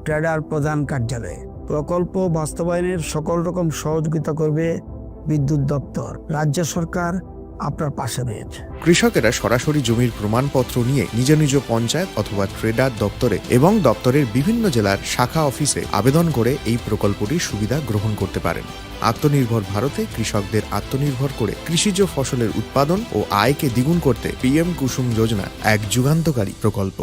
ট্রেডার প্রধান কার্যালয়ে। প্রকল্প বাস্তবায়নের সকল রকম সহযোগিতা করবে বিদ্যুৎ দপ্তর। রাজ্য সরকার আপনার পাশে রয়েছে। কৃষকেরা সরাসরি জমির প্রমাণপত্র নিয়ে নিজ নিজ পঞ্চায়েত অথবা ট্রেডার দপ্তরে এবং দপ্তরের বিভিন্ন জেলার শাখা অফিসে আবেদন করে এই প্রকল্পটির সুবিধা গ্রহণ করতে পারেন। আত্মনির্ভর ভারতে কৃষকদের আত্মনির্ভর করে কৃষিজ ফসলের উৎপাদন ও আয়কে দ্বিগুণ করতে PM কুসুম যোজনা এক যুগান্তকারী প্রকল্প।